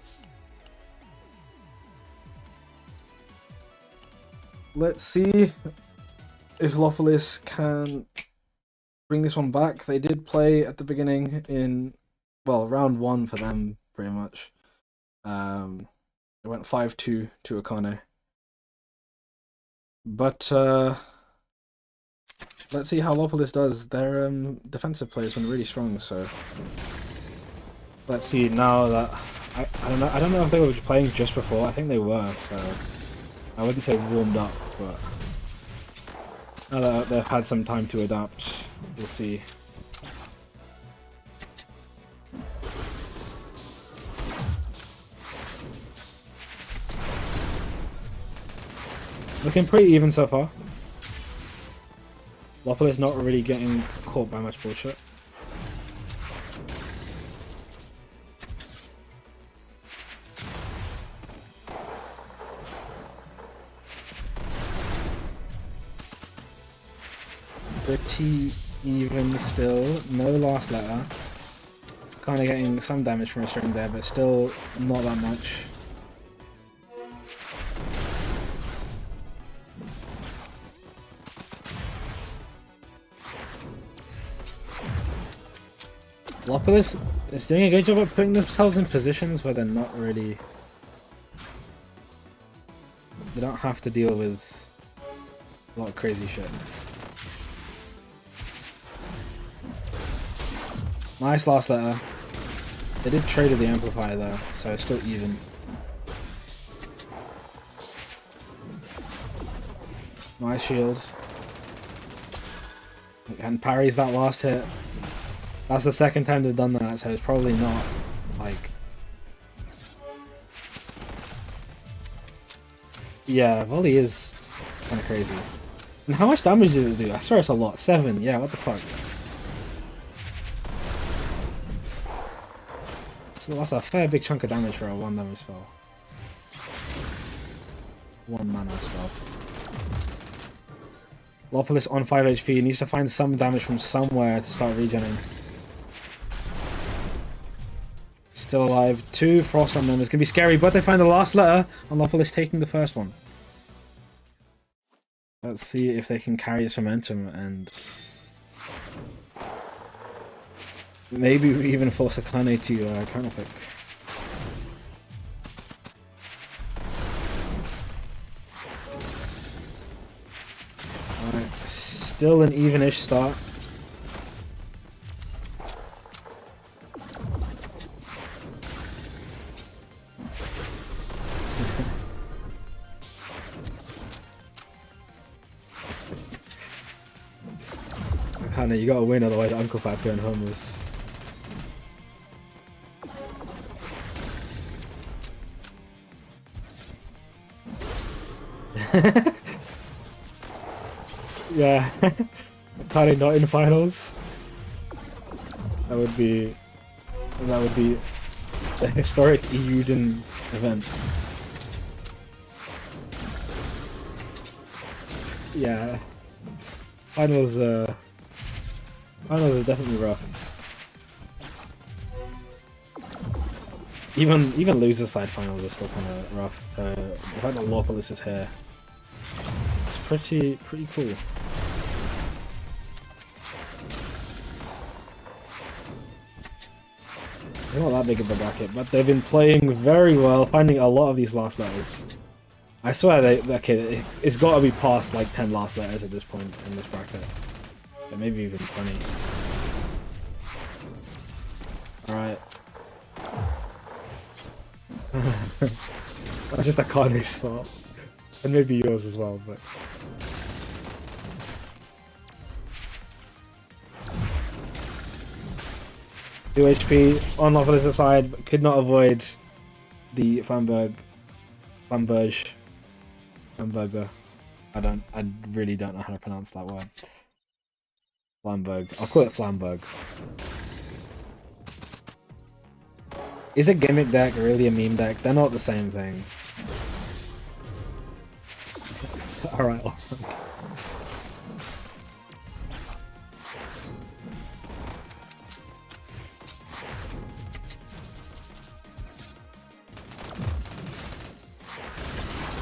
let's see if Lopolis can bring this one back. They did play at the beginning in, well, round 1 for them, pretty much. It went 5-2 to Akane. But let's see how Lopolis does. Their defensive play has been really strong, so let's see now that I don't know if they were playing just before. I think they were, so I wouldn't say warmed up, but now that they've had some time to adapt, we'll see. Looking pretty even so far. Lopolis not really getting caught by much bullshit. Pretty even still. No last letter. Kind of getting some damage from a string there, but still not that much. Lopolis is doing a good job of putting themselves in positions where they're not really... They don't have to deal with a lot of crazy shit. Nice last letter. They did trade with the amplifier though, so it's still even. Nice shield. And parries that last hit. That's the second time they've done that, so it's probably not like... Yeah, volley is kind of crazy. And how much damage did it do? I swear it's a lot. 7, yeah, what the fuck? So that's a fair big chunk of damage for a 1 damage spell. 1 mana spell. Lopolis on 5 HP needs to find some damage from somewhere to start regenerating. Still alive. 2 frost on them. It's gonna be scary, but they find the last letter on Lopolis taking the first one. Let's see if they can carry this momentum and maybe even force Akane to counterpick. Alright, still an even-ish start. Akane, you gotta win, otherwise Uncle Fat's going homeless. Yeah, Akane not in finals. That would be a historic EUden event. Yeah, finals are definitely rough. Even loser side finals are still kind of rough. So the fact that Lopolis is here, it's pretty cool. They're not that big of a bracket, but they've been playing very well, finding a lot of these last letters. I swear it's got to be past like 10 last letters at this point in this bracket. Or maybe even 20. Alright. That's just Akane's fault. And maybe yours as well, but... 2 HP on Loveless side, but could not avoid the Flamberger. I really don't know how to pronounce that word. Flamberg. I'll call it Flamberg. Is a gimmick deck really a meme deck? They're not the same thing. Alright.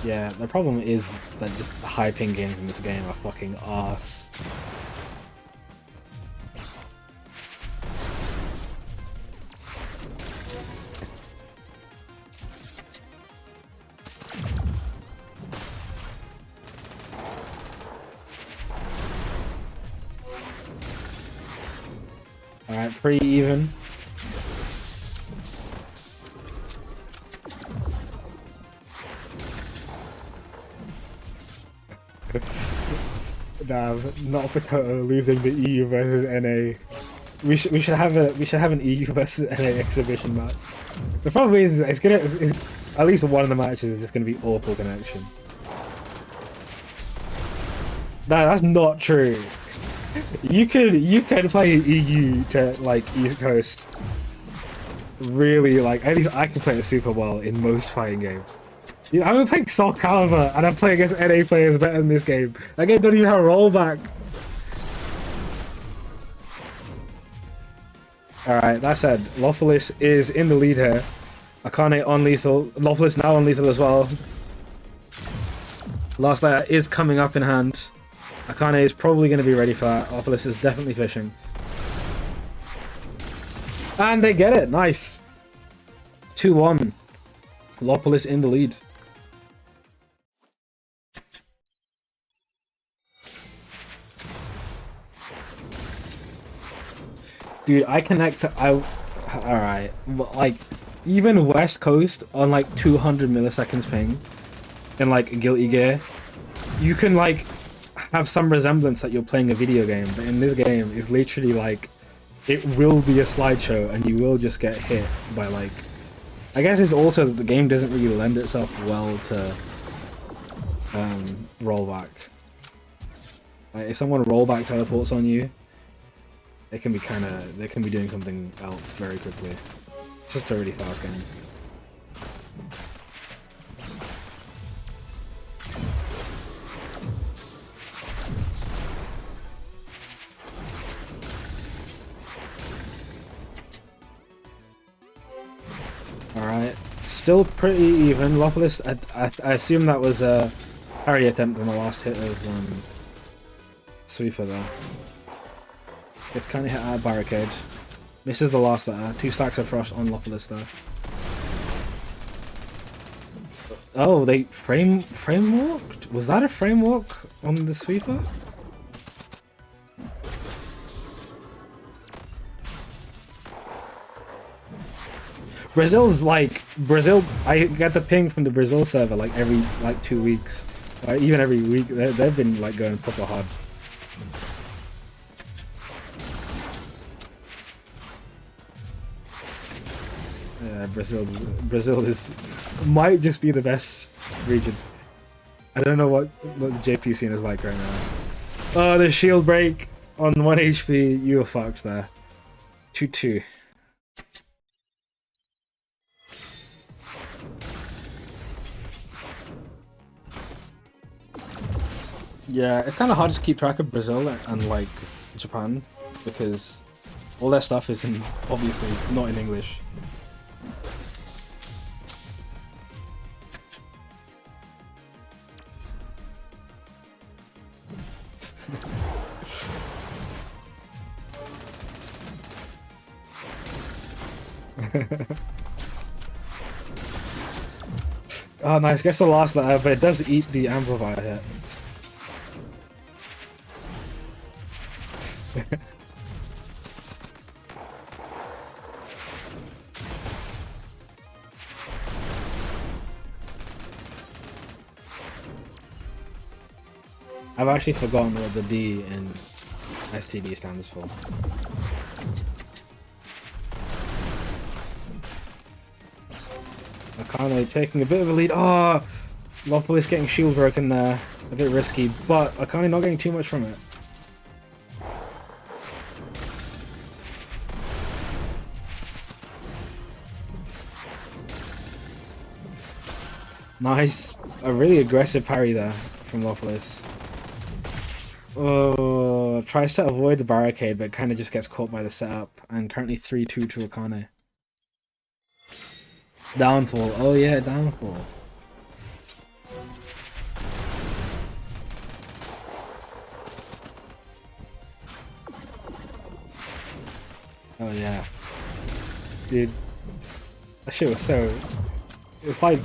Yeah, the problem is that just the high ping games in this game are fucking arse. Alright, pretty even. Nah, not Potato losing the EU versus NA. We should have an EU versus NA exhibition match. The problem is it's at least one of the matches is just gonna be awful connection. Nah, that's not true. You could play EU to like East Coast. Really, like at least I can play it super well in most fighting games. You know, I'm playing Soul Calibur and I'm playing against NA players better in this game. That game don't even have a rollback. Alright, that said, Lofelis is in the lead here. Akane on lethal. Lofelis now on lethal as well. Last layer is coming up in hand. Akane is probably going to be ready for that. Lofelis is definitely fishing. And they get it. Nice. 2-1. Lofelis in the lead. Dude, alright, like, even West Coast on like 200 milliseconds ping in like Guilty Gear, you can like have some resemblance that you're playing a video game, but in this game, it's literally like, it will be a slideshow and you will just get hit by like, I guess it's also that the game doesn't really lend itself well to rollback. Like, if someone rollback teleports on you, they can be doing something else very quickly. It's just a really fast game. Alright, still pretty even. Lofelis, I assume that was a parry attempt on the last hit of Sweeper there. Gets kind of hit out of barricade. Misses the last letter. 2 stacks of frost on Lofelis there. Oh, they frame walked? Was that a frame walk on the Sweeper? Brazil, I get the ping from the Brazil server like every 2 weeks. Even every week, they've been like going proper hard. Yeah, Brazil might just be the best region. I don't know what the JP scene is like right now. Oh, the shield break on 1 HP. You were fucked there. 2-2. Yeah, it's kind of hard to keep track of Brazil and like Japan because all their stuff is obviously not in English. Oh nice, gets the last letter, but it does eat the amplifier hit. I've actually forgotten what the D in STD stands for. Akane taking a bit of a lead. Oh, Lopolis getting shield broken there. A bit risky, but Akane not getting too much from it. Nice. A really aggressive parry there from Lopolis. Oh, tries to avoid the barricade, but kind of just gets caught by the setup. And currently 3-2 to Akane. Downfall. Oh yeah, downfall. Oh yeah. Dude. That shit was so... It's like...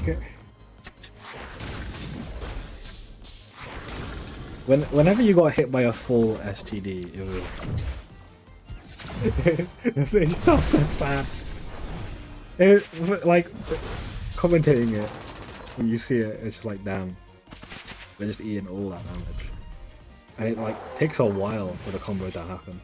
Whenever you got hit by a full STD, it was... it just felt so sad. Like, commentating it, when you see it, it's just like, damn. They're just eating all that damage. And it, like, takes a while for the combo to happen.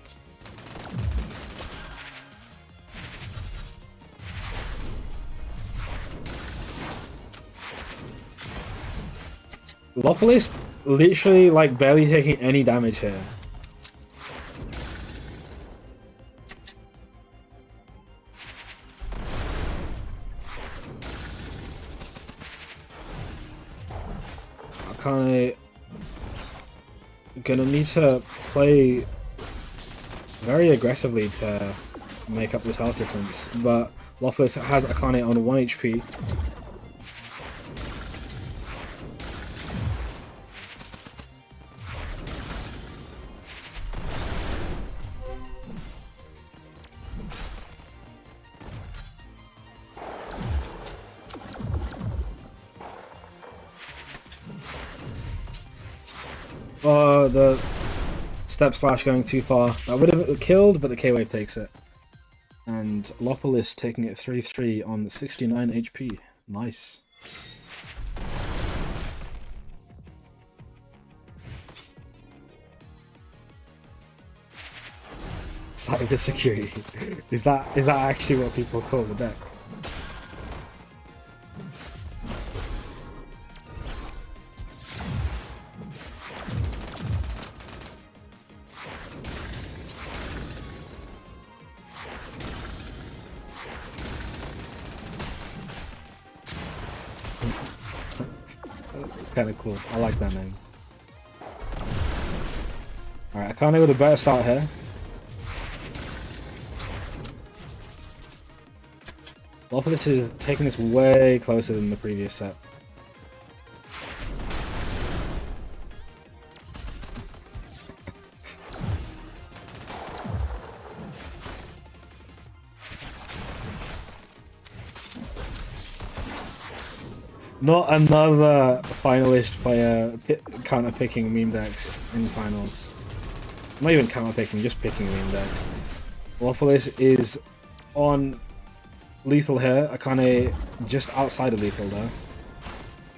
Lopolis literally, like, barely taking any damage here. Akane gonna need to play very aggressively to make up this health difference, but Lopolis has Akane on 1 HP. The step slash going too far. That would have killed, but the K-Wave takes it. And Lopolis taking it 3-3 on 69 HP. Nice. Cyber security. Is that actually what people call the deck? It's kind of cool. I like that name. Alright, Akane with a better start here. Lopolis is taking this way closer than the previous set. Not another finalist player counter-picking meme decks in finals. Not even counter-picking, just picking meme decks. Lopolis is on lethal here, Akane just outside of lethal though.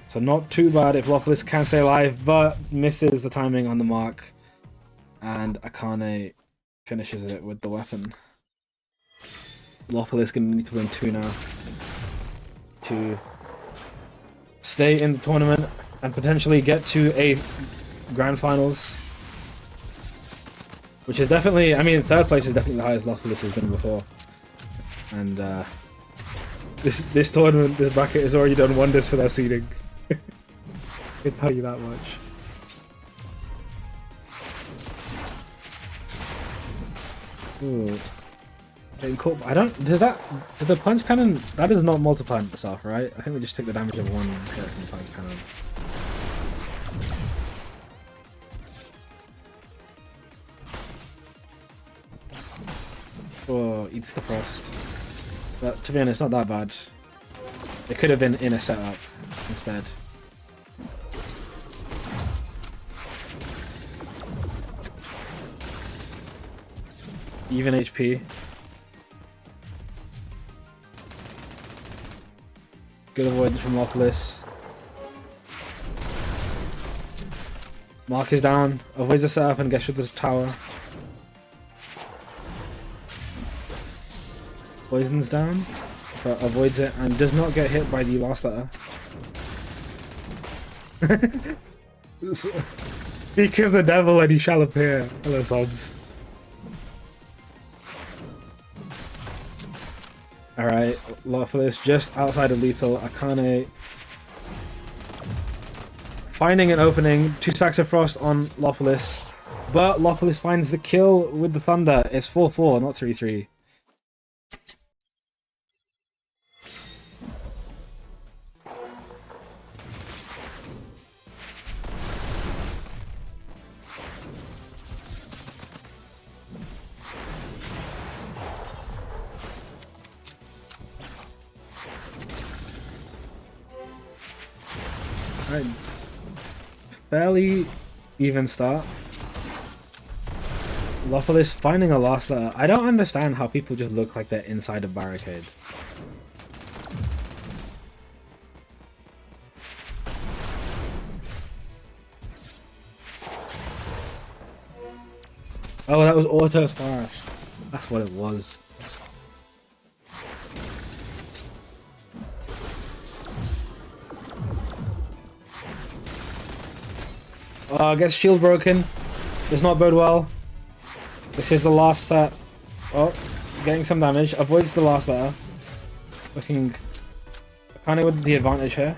So not too bad if Lopolis can stay alive, but misses the timing on the mark. And Akane finishes it with the weapon. Lopolis gonna need to win 2 now to stay in the tournament and potentially get to a grand finals, which is definitely, I mean, 3rd place is definitely the highest Lopolis has been before. And this tournament, this bracket has already done wonders for their seeding. I can tell you that much. Ooh. I don't. Did the punch cannon? That is not multiplying itself, right? I think we just took the damage of 1 hit from the punch cannon. Oh, eats the frost. But to be honest, not that bad. It could have been in a setup instead. Even HP. Good avoidance from Lopolis. Mark is down. Avoids the setup and gets rid of the tower. Poison's down, but avoids it and does not get hit by the last letter. Speak of the devil and he shall appear. Hello, Sods. Alright, Lawfulist just outside of lethal. Akane finding an opening. 2 stacks of frost on Lawfulist. But Lawfulist finds the kill with the thunder. It's 4-4, not 3-3. Alright. Fairly even start. Lawfulist finding a last letter. I don't understand how people just look like they're inside a barricade. Oh, that was auto slash. That's what it was. Gets shield broken. Does not bode well. This is the last set. Oh, getting some damage. Avoids the last letter. Looking kind of with the advantage here.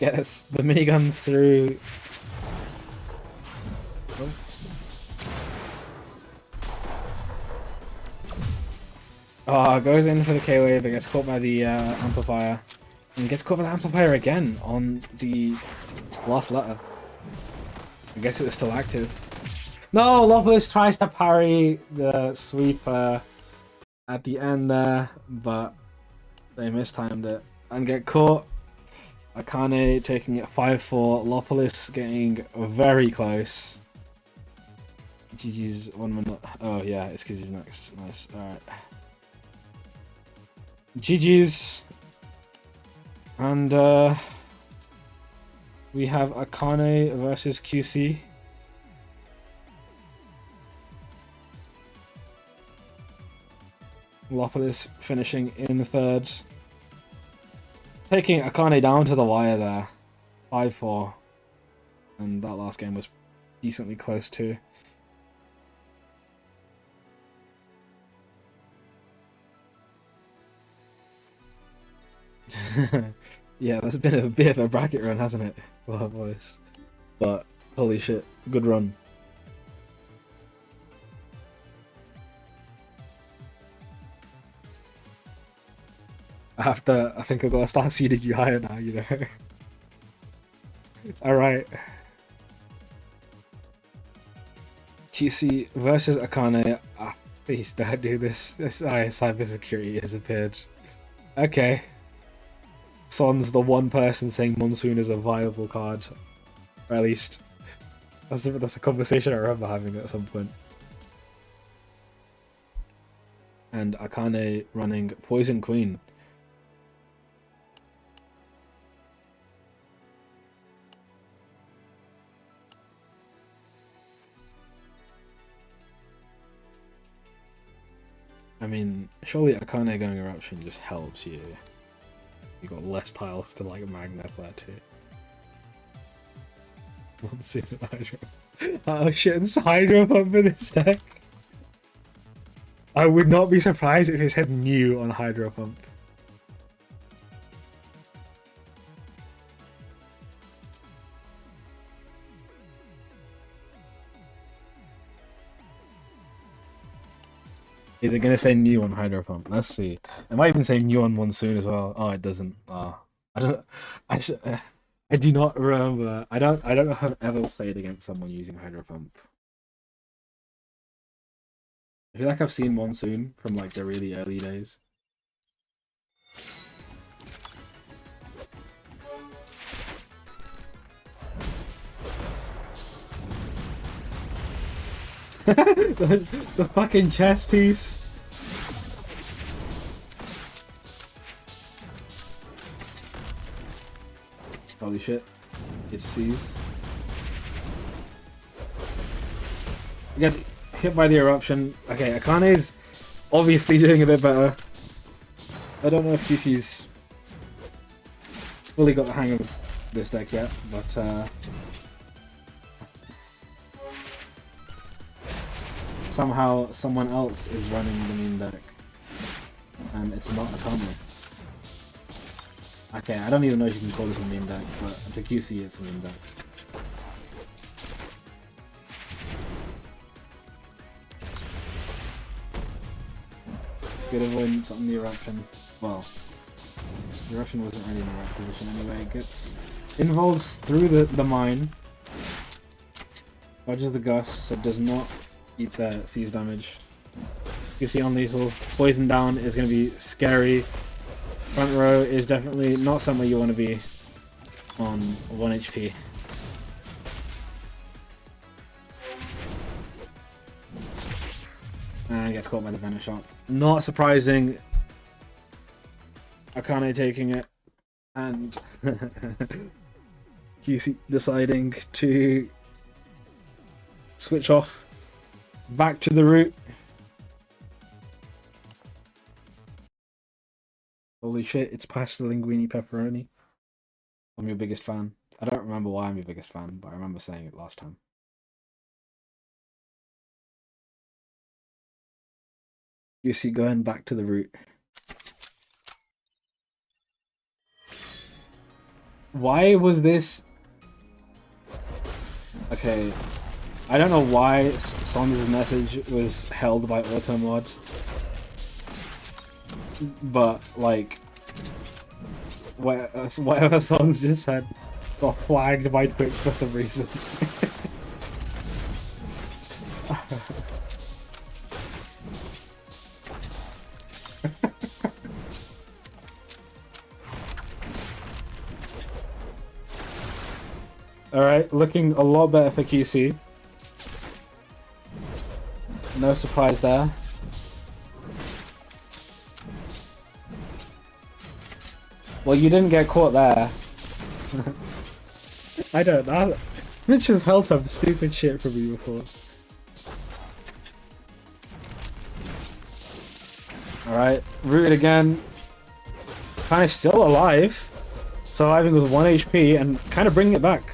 Gets the minigun through. Goes in for the K-wave, but gets caught by the amplifier. And gets caught by the amplifier again on the last letter. I guess it was still active. No, Lawfulist tries to parry the sweep at the end there, but they mistimed it and get caught. Akane taking it 5-4. Lawfulist getting very close. GG's 1 minute. Oh yeah, it's because he's next. Nice. Alright. GG's. And we have Akane versus QC. Lawfulist finishing in third. Taking Akane down to the wire there. 5-4. And that last game was decently close too. Yeah, that's been a bit of a bracket run, hasn't it? Well, boys. But holy shit, good run. I think I've got to start seeding you higher now, you know. Alright. QC versus Akane. Please don't do this. This cybersecurity has appeared. Okay. Son's the one person saying Monsoon is a viable card. Or at least that's a conversation I remember having at some point. And Akane running Poison Queen. I mean, surely Akane going Eruption just helps you. You got less tiles to like Magna there too. Monsoon and Hydro. Oh shit, it's Hydro Pump for this deck. I would not be surprised if it said new on Hydro Pump. Is it going to say new on Hydro Pump? Let's see. It might even say new on Monsoon as well. Oh, it doesn't. Oh, I don't. I do not remember. I don't know if I've ever played against someone using Hydro Pump. I feel like I've seen Monsoon from like the really early days. the fucking chess piece. Holy shit. It sees. Gets hit by the eruption. Okay, Akane's obviously doing a bit better. I don't know if QC's fully got the hang of this deck yet, but somehow someone else is running the main deck, and it's not Akane. Okay, I don't even know if you can call this a main deck, but to QC it's a main deck. Good avoidance on the eruption. Well, the eruption wasn't really in the right position anyway. It gets involves through the mine, dodges the gust, so does not eat the seize damage. You see on lethal. Poison down is going to be scary. Front row is definitely not somewhere you want to be on 1 HP. And gets caught by the Venom Shot. Not surprising. Akane taking it, and QC deciding to switch off back to the root. Holy shit, it's pasta linguine pepperoni. I'm your biggest fan. I don't remember why I'm your biggest fan, but I remember saying it last time. QC going back to the root. Why was this... Okay, I don't know why Son's message was held by automod, but like, whatever Son's just said got flagged by Twitch for some reason. Alright, looking a lot better for QC. No surprise there. Well, you didn't get caught there. I don't know. Mitch has held some stupid shit from me before. Alright, rooted again. Kind of still alive. Surviving with 1 HP and kind of bringing it back.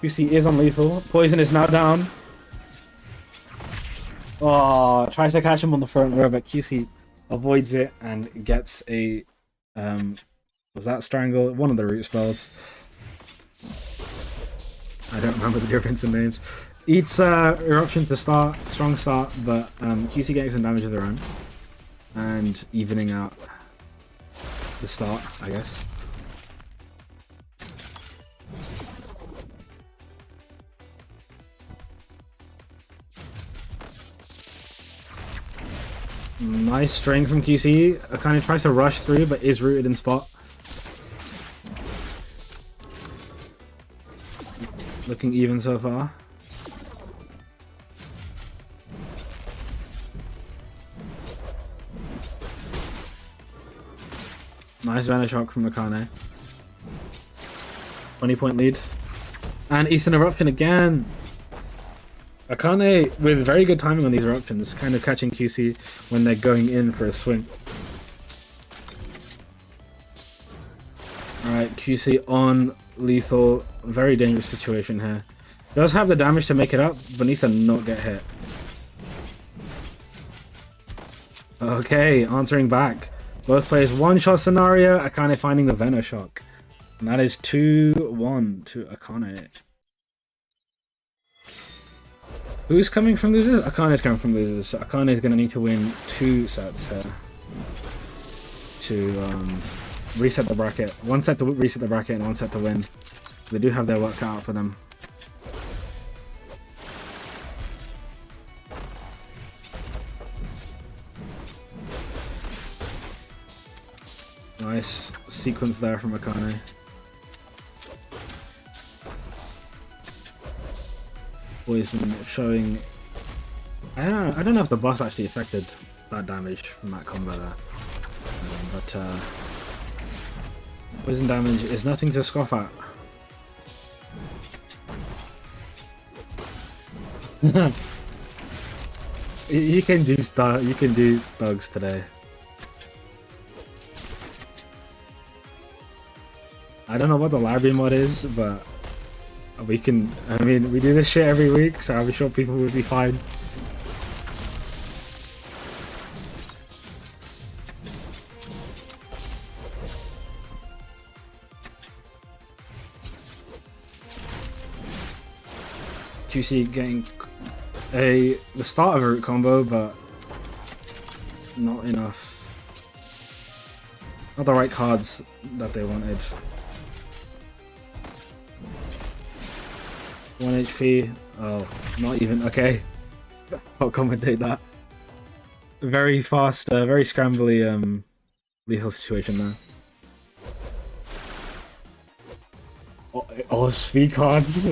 QC is on lethal. Poison is now down. Oh, tries to catch him on the front row, but QC avoids it and gets a was that strangle? One of the root spells. I don't remember the difference in names. Eats eruption to start, strong start, but QC getting some damage of their own and evening out the start, I guess. Nice string from QC. Kind of tries to rush through, but is rooted in spot. Looking even so far. Nice Vanish Rock from Akane. 20-point lead. And Eastern Eruption again! Akane with very good timing on these eruptions, kind of catching QC when they're going in for a swing. Alright, QC on lethal. Very dangerous situation here. Does have the damage to make it up, but needs to not get hit. Okay, answering back. Both players one-shot scenario, Akane finding the Venoshock. And that is 2-1 to Akane. Who's coming from losers? Akane's coming from losers, so Akane is going to need to win 2 sets here to reset the bracket. 1 set to reset the bracket and 1 set to win. They do have their work cut out for them. Nice sequence there from Akane. Poison showing. I don't know if the boss actually affected that damage from that combo there, but poison damage is nothing to scoff at. You can do stuff. You can do thugs today. I don't know what the library mod is, but we can. I mean, we do this shit every week, so I'm sure people will be fine. QC getting the start of a root combo, but not enough. Not the right cards that they wanted. 1 HP. Oh, not even. Okay. I'll commentate that. Very fast, very scrambly lethal situation there. Oh, speed cards.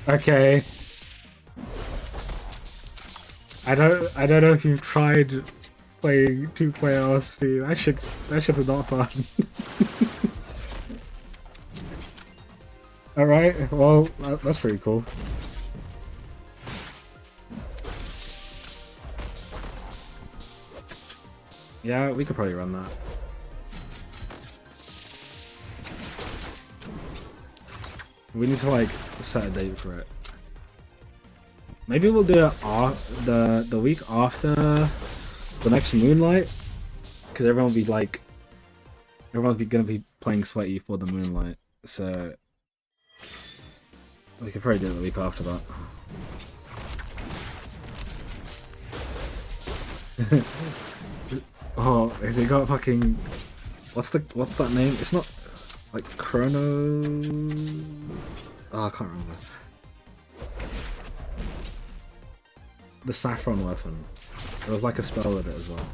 Okay. I don't know if you've tried playing 2-player RSP. That shit's not fun. Alright, well that's pretty cool. Yeah, we could probably run that. We need to like set a date for it. Maybe we'll do it the week after the next Moonlight, because everyone will be like, everyone's gonna be playing Sweaty for the Moonlight, so we could probably do it the week after that. Oh, has it got fucking what's that name? It's not like Chrono. Oh, I can't remember. The saffron weapon. There was like a spell with it as well.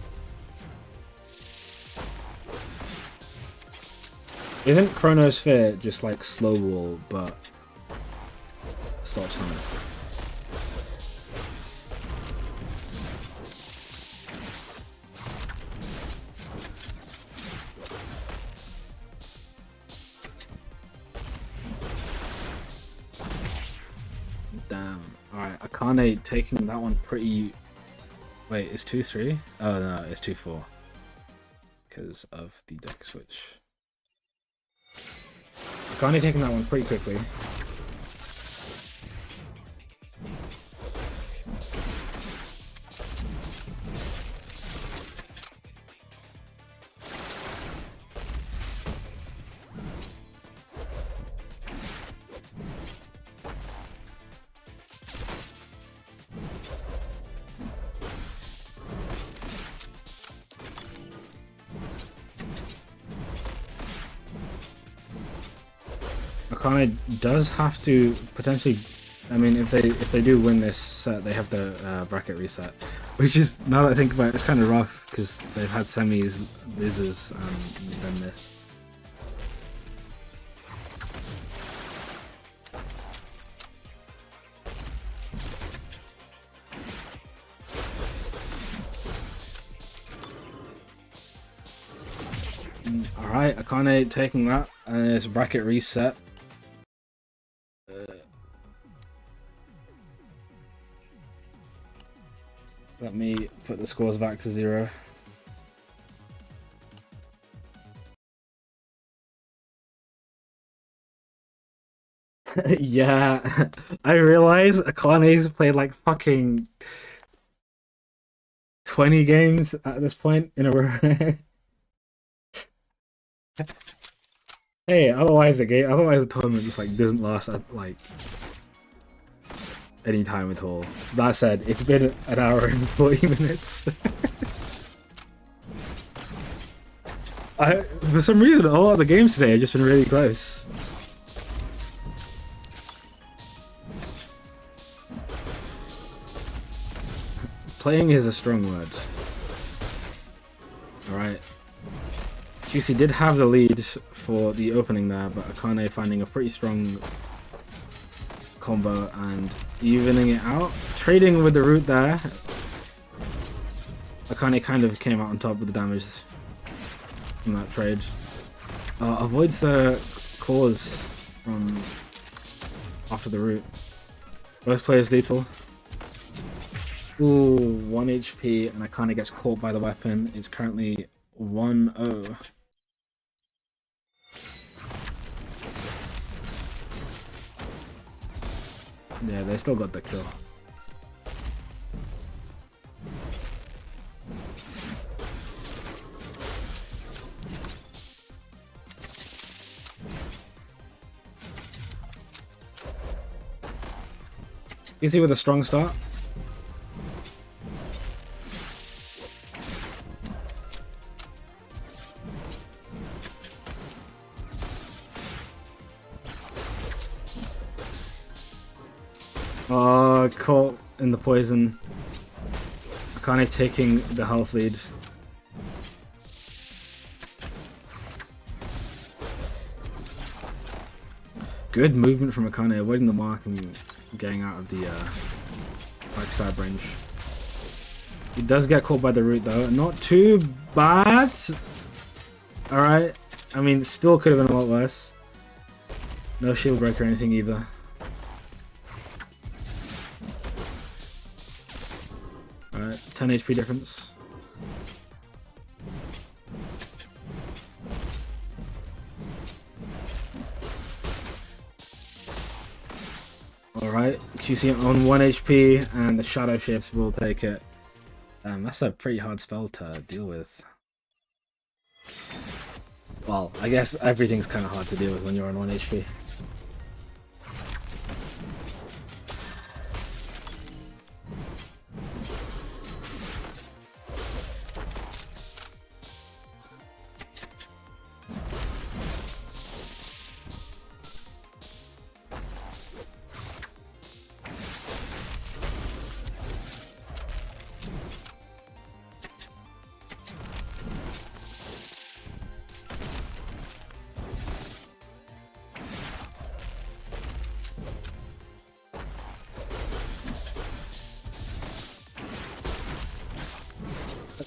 Isn't Chronosphere just like slow wall, but stops on it? Damn. Alright, Akane taking that one pretty... Wait, it's 2-3? Oh no, it's 2-4. Because of the deck switch. Akane taking that one pretty quickly. Akane does have to potentially, I mean, if they do win this set, they have the bracket reset, which is, now that I think about it, it's kind of rough because they've had semis, losers, and then this. Alright, Akane taking that, and it's bracket reset. Let me put the scores back to 0. Yeah, I realize Akane's played like fucking 20 games at this point in a row. Hey, otherwise the tournament just like doesn't last at like any time at all. That said, it's been an hour and 40 minutes. For some reason, all of the games today have just been really close. Playing is a strong word. Alright. Juicy did have the lead for the opening there, but Akane finding a pretty strong combo and evening it out. Trading with the root there. Akane kind of came out on top with the damage from that trade. Avoids the claws from after the root. Both players lethal. Ooh, 1 HP, and Akane gets caught by the weapon. It's currently 1-0. Yeah, they still got the kill. You see with a strong start. Oh, caught in the poison. Akane taking the health lead. Good movement from Akane, avoiding the mark and getting out of the backstab range. He does get caught by the root though. Not too bad. Alright. I mean, still could have been a lot worse. No shield break or anything either. Alright, 10 HP difference. Alright, QC on 1 HP and the shadow shapes will take it. That's a pretty hard spell to deal with. Well, I guess everything's kind of hard to deal with when you're on 1 HP.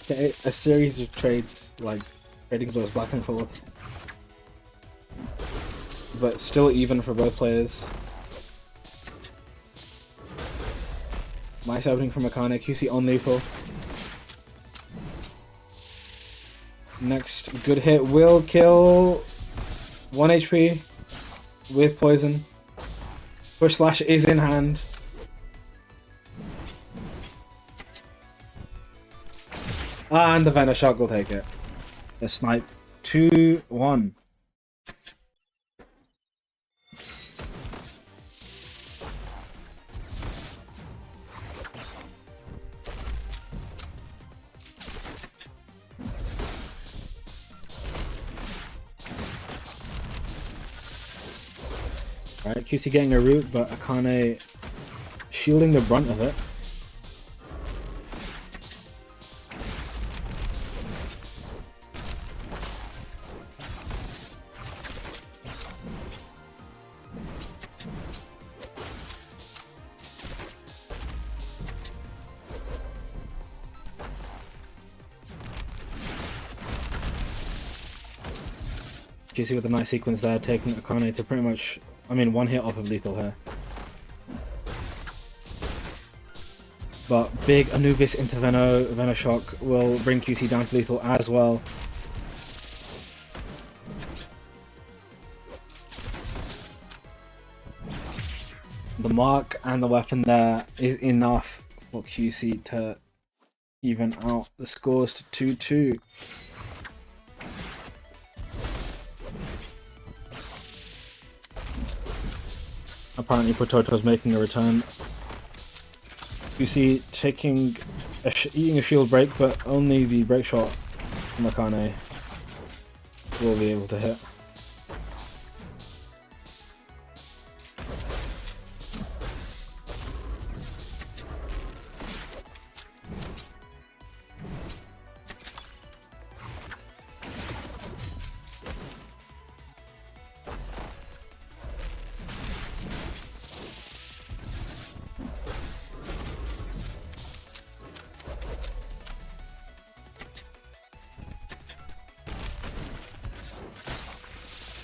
Okay, a series of trades, like trading goes back and forth. But still even for both players. Nice opening from Akane, QC on lethal. Next good hit will kill 1 HP with poison. Push slash is in hand. And the Venom Shock will take it. The snipe 2-1. Alright, QC getting a root, but Akane shielding the brunt of it. QC with a nice sequence there, taking Akane to pretty much, I mean, 1 hit off of lethal here. But big Anubis into Venom Shock will bring QC down to lethal as well. The mark and the weapon there is enough for QC to even out the scores to 2-2. Apparently Pototo's making a return. QC taking eating a shield break, but only the break shot from Akane will be able to hit.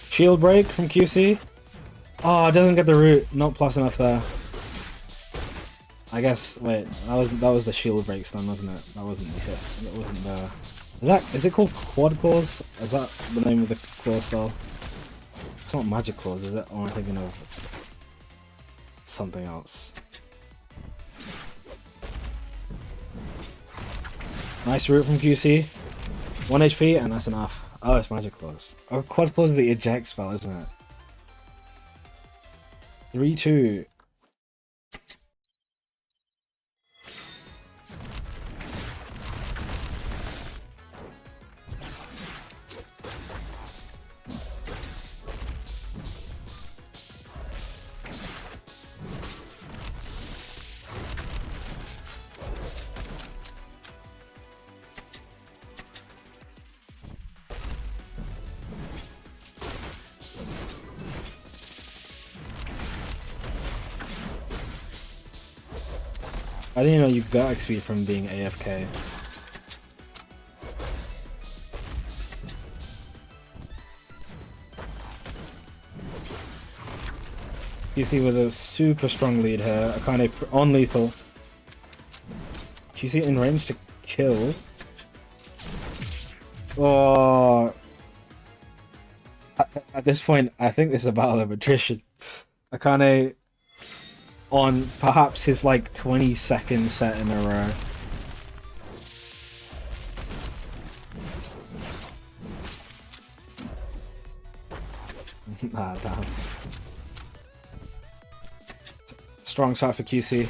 Shield break from QC. Oh, it doesn't get the root. Not plus enough there. I guess. Wait, that was the shield break stun, wasn't it? That wasn't the hit. That wasn't the. Is it called quad claws? Is that the name of the claw spell? It's not magic claws, is it? Or am I thinking of something else? Nice root from QC. 1 HP, and that's enough. Oh, it's magic claws. Oh, quad claws is the eject spell, isn't it? 3-2. I didn't know you got XP from being AFK. You see with a super strong lead here, a kind of on lethal. You see in range to kill. Oh, at this point, I think this is a battle of attrition. Akane on perhaps his like 22nd set in a row. Ah, damn. Strong start for QC.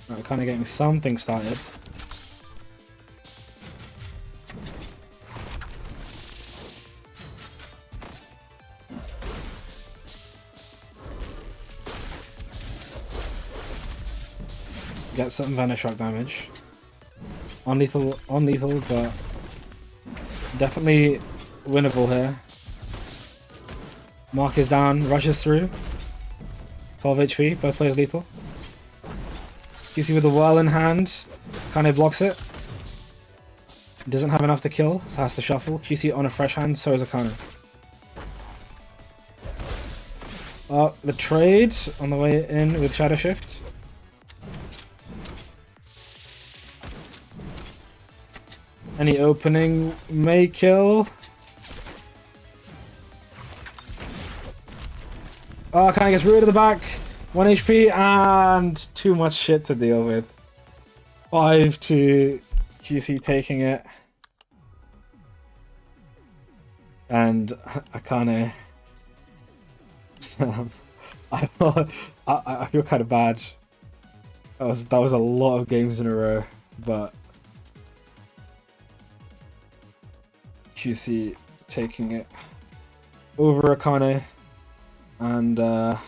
Right, kind of getting something started. Get some Vanish Rock damage. On lethal, but definitely winnable here. Mark is down, rushes through. 12 HP, both players lethal. QC with the whirl in hand, kind of blocks it. Doesn't have enough to kill, so has to shuffle. QC on a fresh hand, so is Akane. The trade on the way in with Shadow Shift. Any opening may kill. Oh, Akane gets rooted to the back. 1 HP and too much shit to deal with. 5 to QC taking it. And Akane. I feel kind of bad. That was a lot of games in a row, but QC taking it over Akane and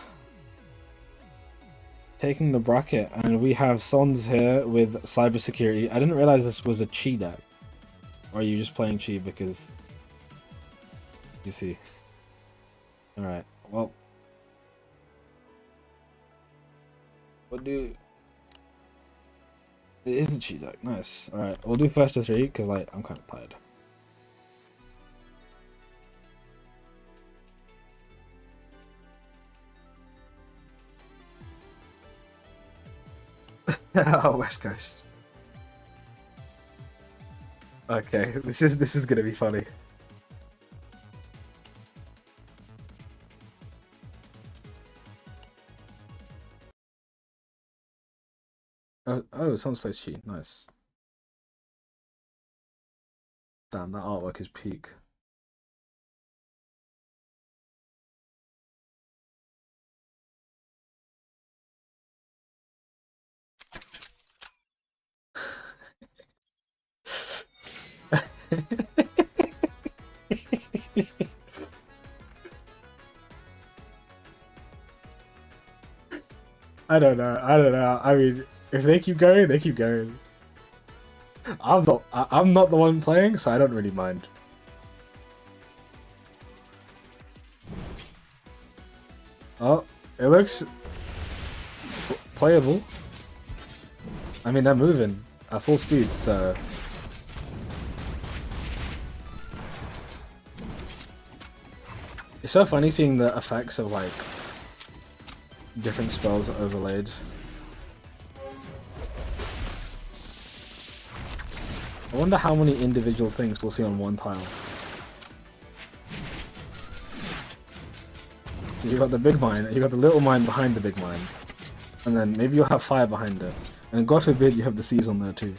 taking the bracket. And we have Sons here with cybersecurity. I didn't realize this was a chi deck. Or are you just playing chi because you see? All right. Well. We'll do. It is a cheat deck. Nice. All right, we'll do first to 3 because like I'm kind of tired. Oh, West Coast. Okay, this is gonna be funny. Oh, someone's plays cheat. Nice. Damn, that artwork is peak. I don't know. I don't know. I mean, if they keep going, they keep going. I'm not the one playing, so I don't really mind. Oh, it looks playable. I mean, they're moving at full speed, so. It's so funny seeing the effects of like different spells overlaid. I wonder how many individual things we'll see on one tile. So you got the big mine, you got the little mine behind the big mine, and then maybe you'll have fire behind it, and God forbid you have the seas on there too.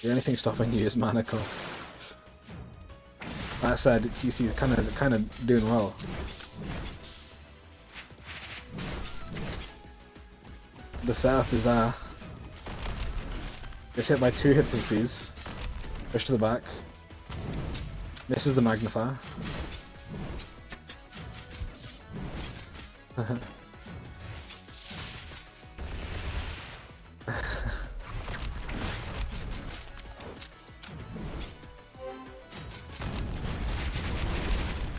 The only thing stopping you is mana cost. That said, QC is kind of doing well. The setup is there. Gets hit by 2 hits of C's. Push to the back. Misses the magnifier.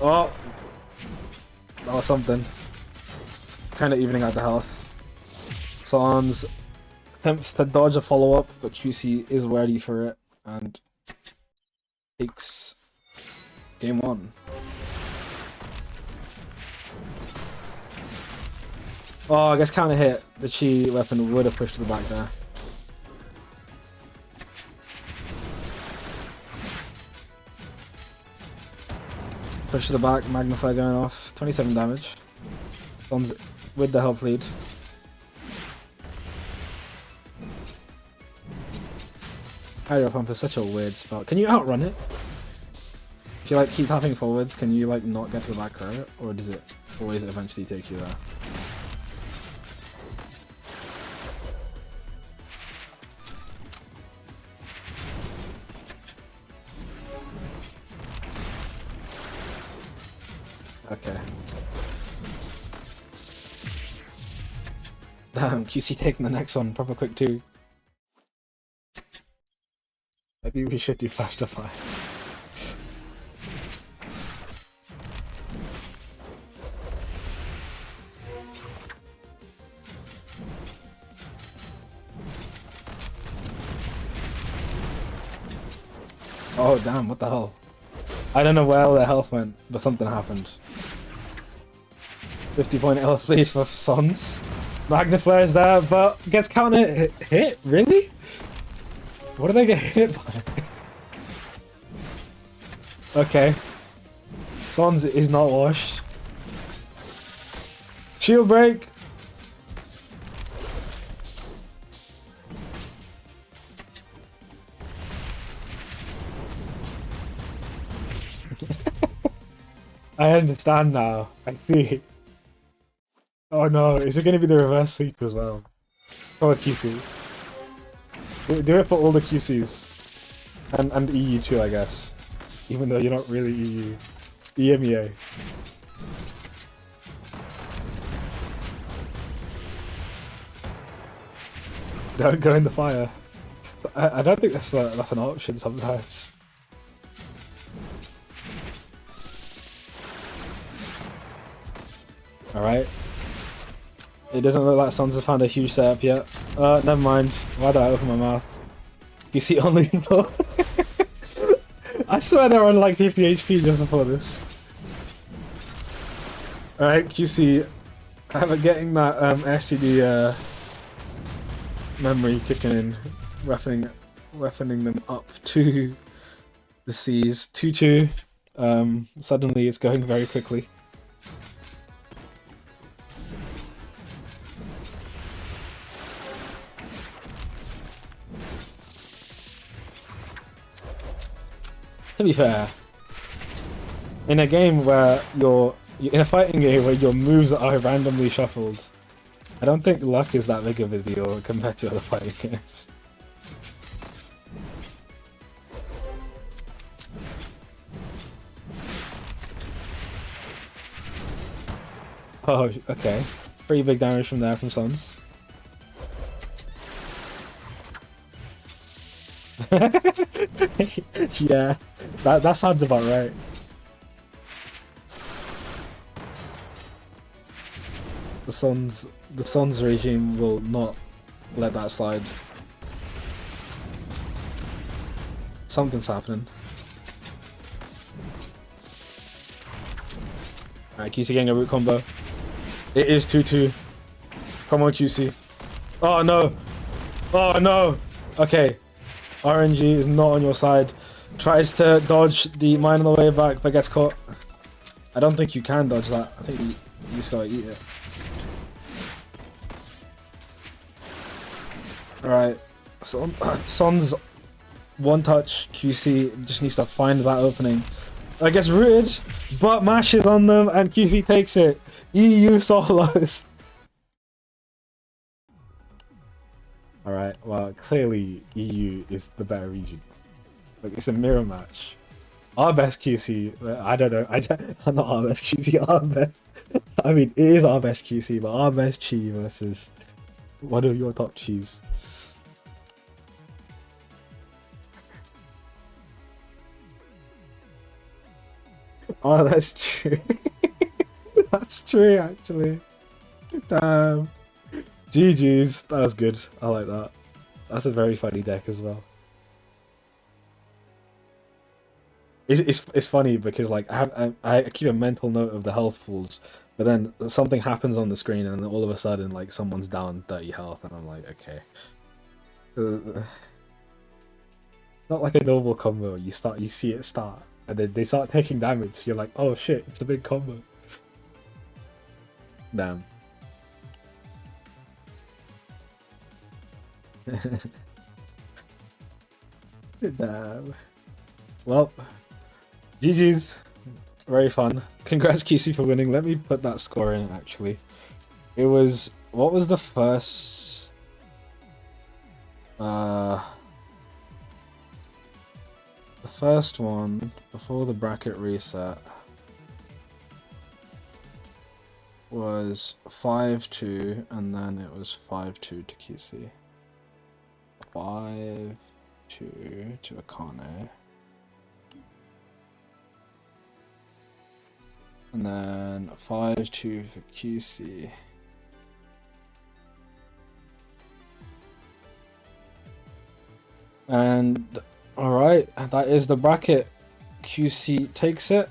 Oh! That was something. Kind of evening out the health. Sans attempts to dodge a follow-up, but QC is ready for it and takes game 1. Oh, I guess counter hit. The Chi weapon would have pushed to the back there. Push to the back, Magnify going off. 27 damage. Sans with the health lead. Aerial Pump is such a weird spell. Can you outrun it? If you like keep tapping forwards, can you like not get to the back row? Or does it always eventually take you there? Okay. Damn, QC taking the next one proper quick too. Maybe we should do faster fire. Oh damn, what the hell? I don't know where all the health went, but something happened. 50-point health lead for Sans. Magnifier is there, but gets counter hit? Really? What do they get hit by? Okay. Sans is not washed. Shield break! I understand now. I see. Oh no, is it going to be the reverse sweep as well? Oh, QC. Do it for all the QCs. And EU too, I guess. Even though you're not really EU. EMEA. Don't go in the fire. I don't think that's an option sometimes. Alright. It doesn't look like Sans has found a huge setup yet. Never mind. Why did I open my mouth? You see only I swear they're on like 50 HP just before this. Alright, QC. I'm getting that SCD memory kicking in. Weaponing them up to the seas. 2-2. Suddenly it's going very quickly. To be fair, in a game where in a fighting game where your moves are randomly shuffled, I don't think luck is that big of a deal compared to other fighting games. Oh, okay. Pretty big damage from there from Suns. Yeah, that sounds about right. The Suns regime will not let that slide. Something's happening. Alright, QC getting a root combo. It is 2-2. Come on, QC. Oh no! Oh no! Okay. RNG is not on your side. Tries to dodge the mine on the way back, but gets caught. I don't think you can dodge that. I think you just gotta eat it. Alright. So, Son's one touch. QC just needs to find that opening. I guess rooted, but mashes on them and QC takes it. EU solos. Alright, well, clearly EU is the better region. Like, it's a mirror match. Our best QC, I don't know, not our best QC, our best. I mean, it is our best QC, but our best Chi versus one of your top Chis. Oh, that's true. That's true, actually. Damn. GG's. That was good. I like that. That's a very funny deck as well. It's funny because like I keep a mental note of the health falls, but then something happens on the screen and then all of a sudden like someone's down 30 health and I'm like, okay. Not like a normal combo. You see it start and then they start taking damage. You're like, oh shit, it's a big combo. Damn. Damn. Well, GG's. Very fun. Congrats QC for winning. Let me put that score in actually. It was, what was the first the first one before the bracket reset was 5-2 and then it was 5-2 to QC. 5-2 to Akane. And then 5-2 for QC. And alright, that is the bracket. QC takes it.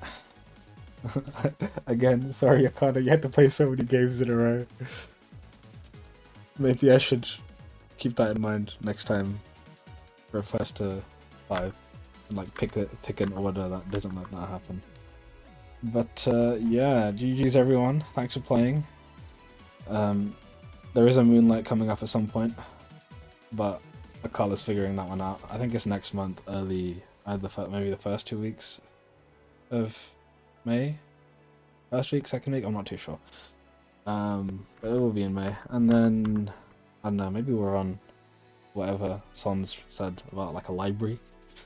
Again, sorry Akane, you had to play so many games in a row. Maybe I should keep that in mind next time for first to 5 and like pick an order that doesn't let that happen. But yeah, GG's everyone. Thanks for playing. There is a Moonlight coming up at some point, but Akala's figuring that one out. I think it's next month, early, maybe the first 2 weeks of May. First week, second week, I'm not too sure. But it will be in May. And then, I don't know, maybe we're on whatever Sons said about like a library.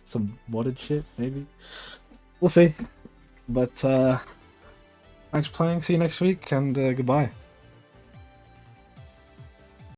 Some modded shit, maybe. We'll see. But thanks for playing, see you next week, and goodbye.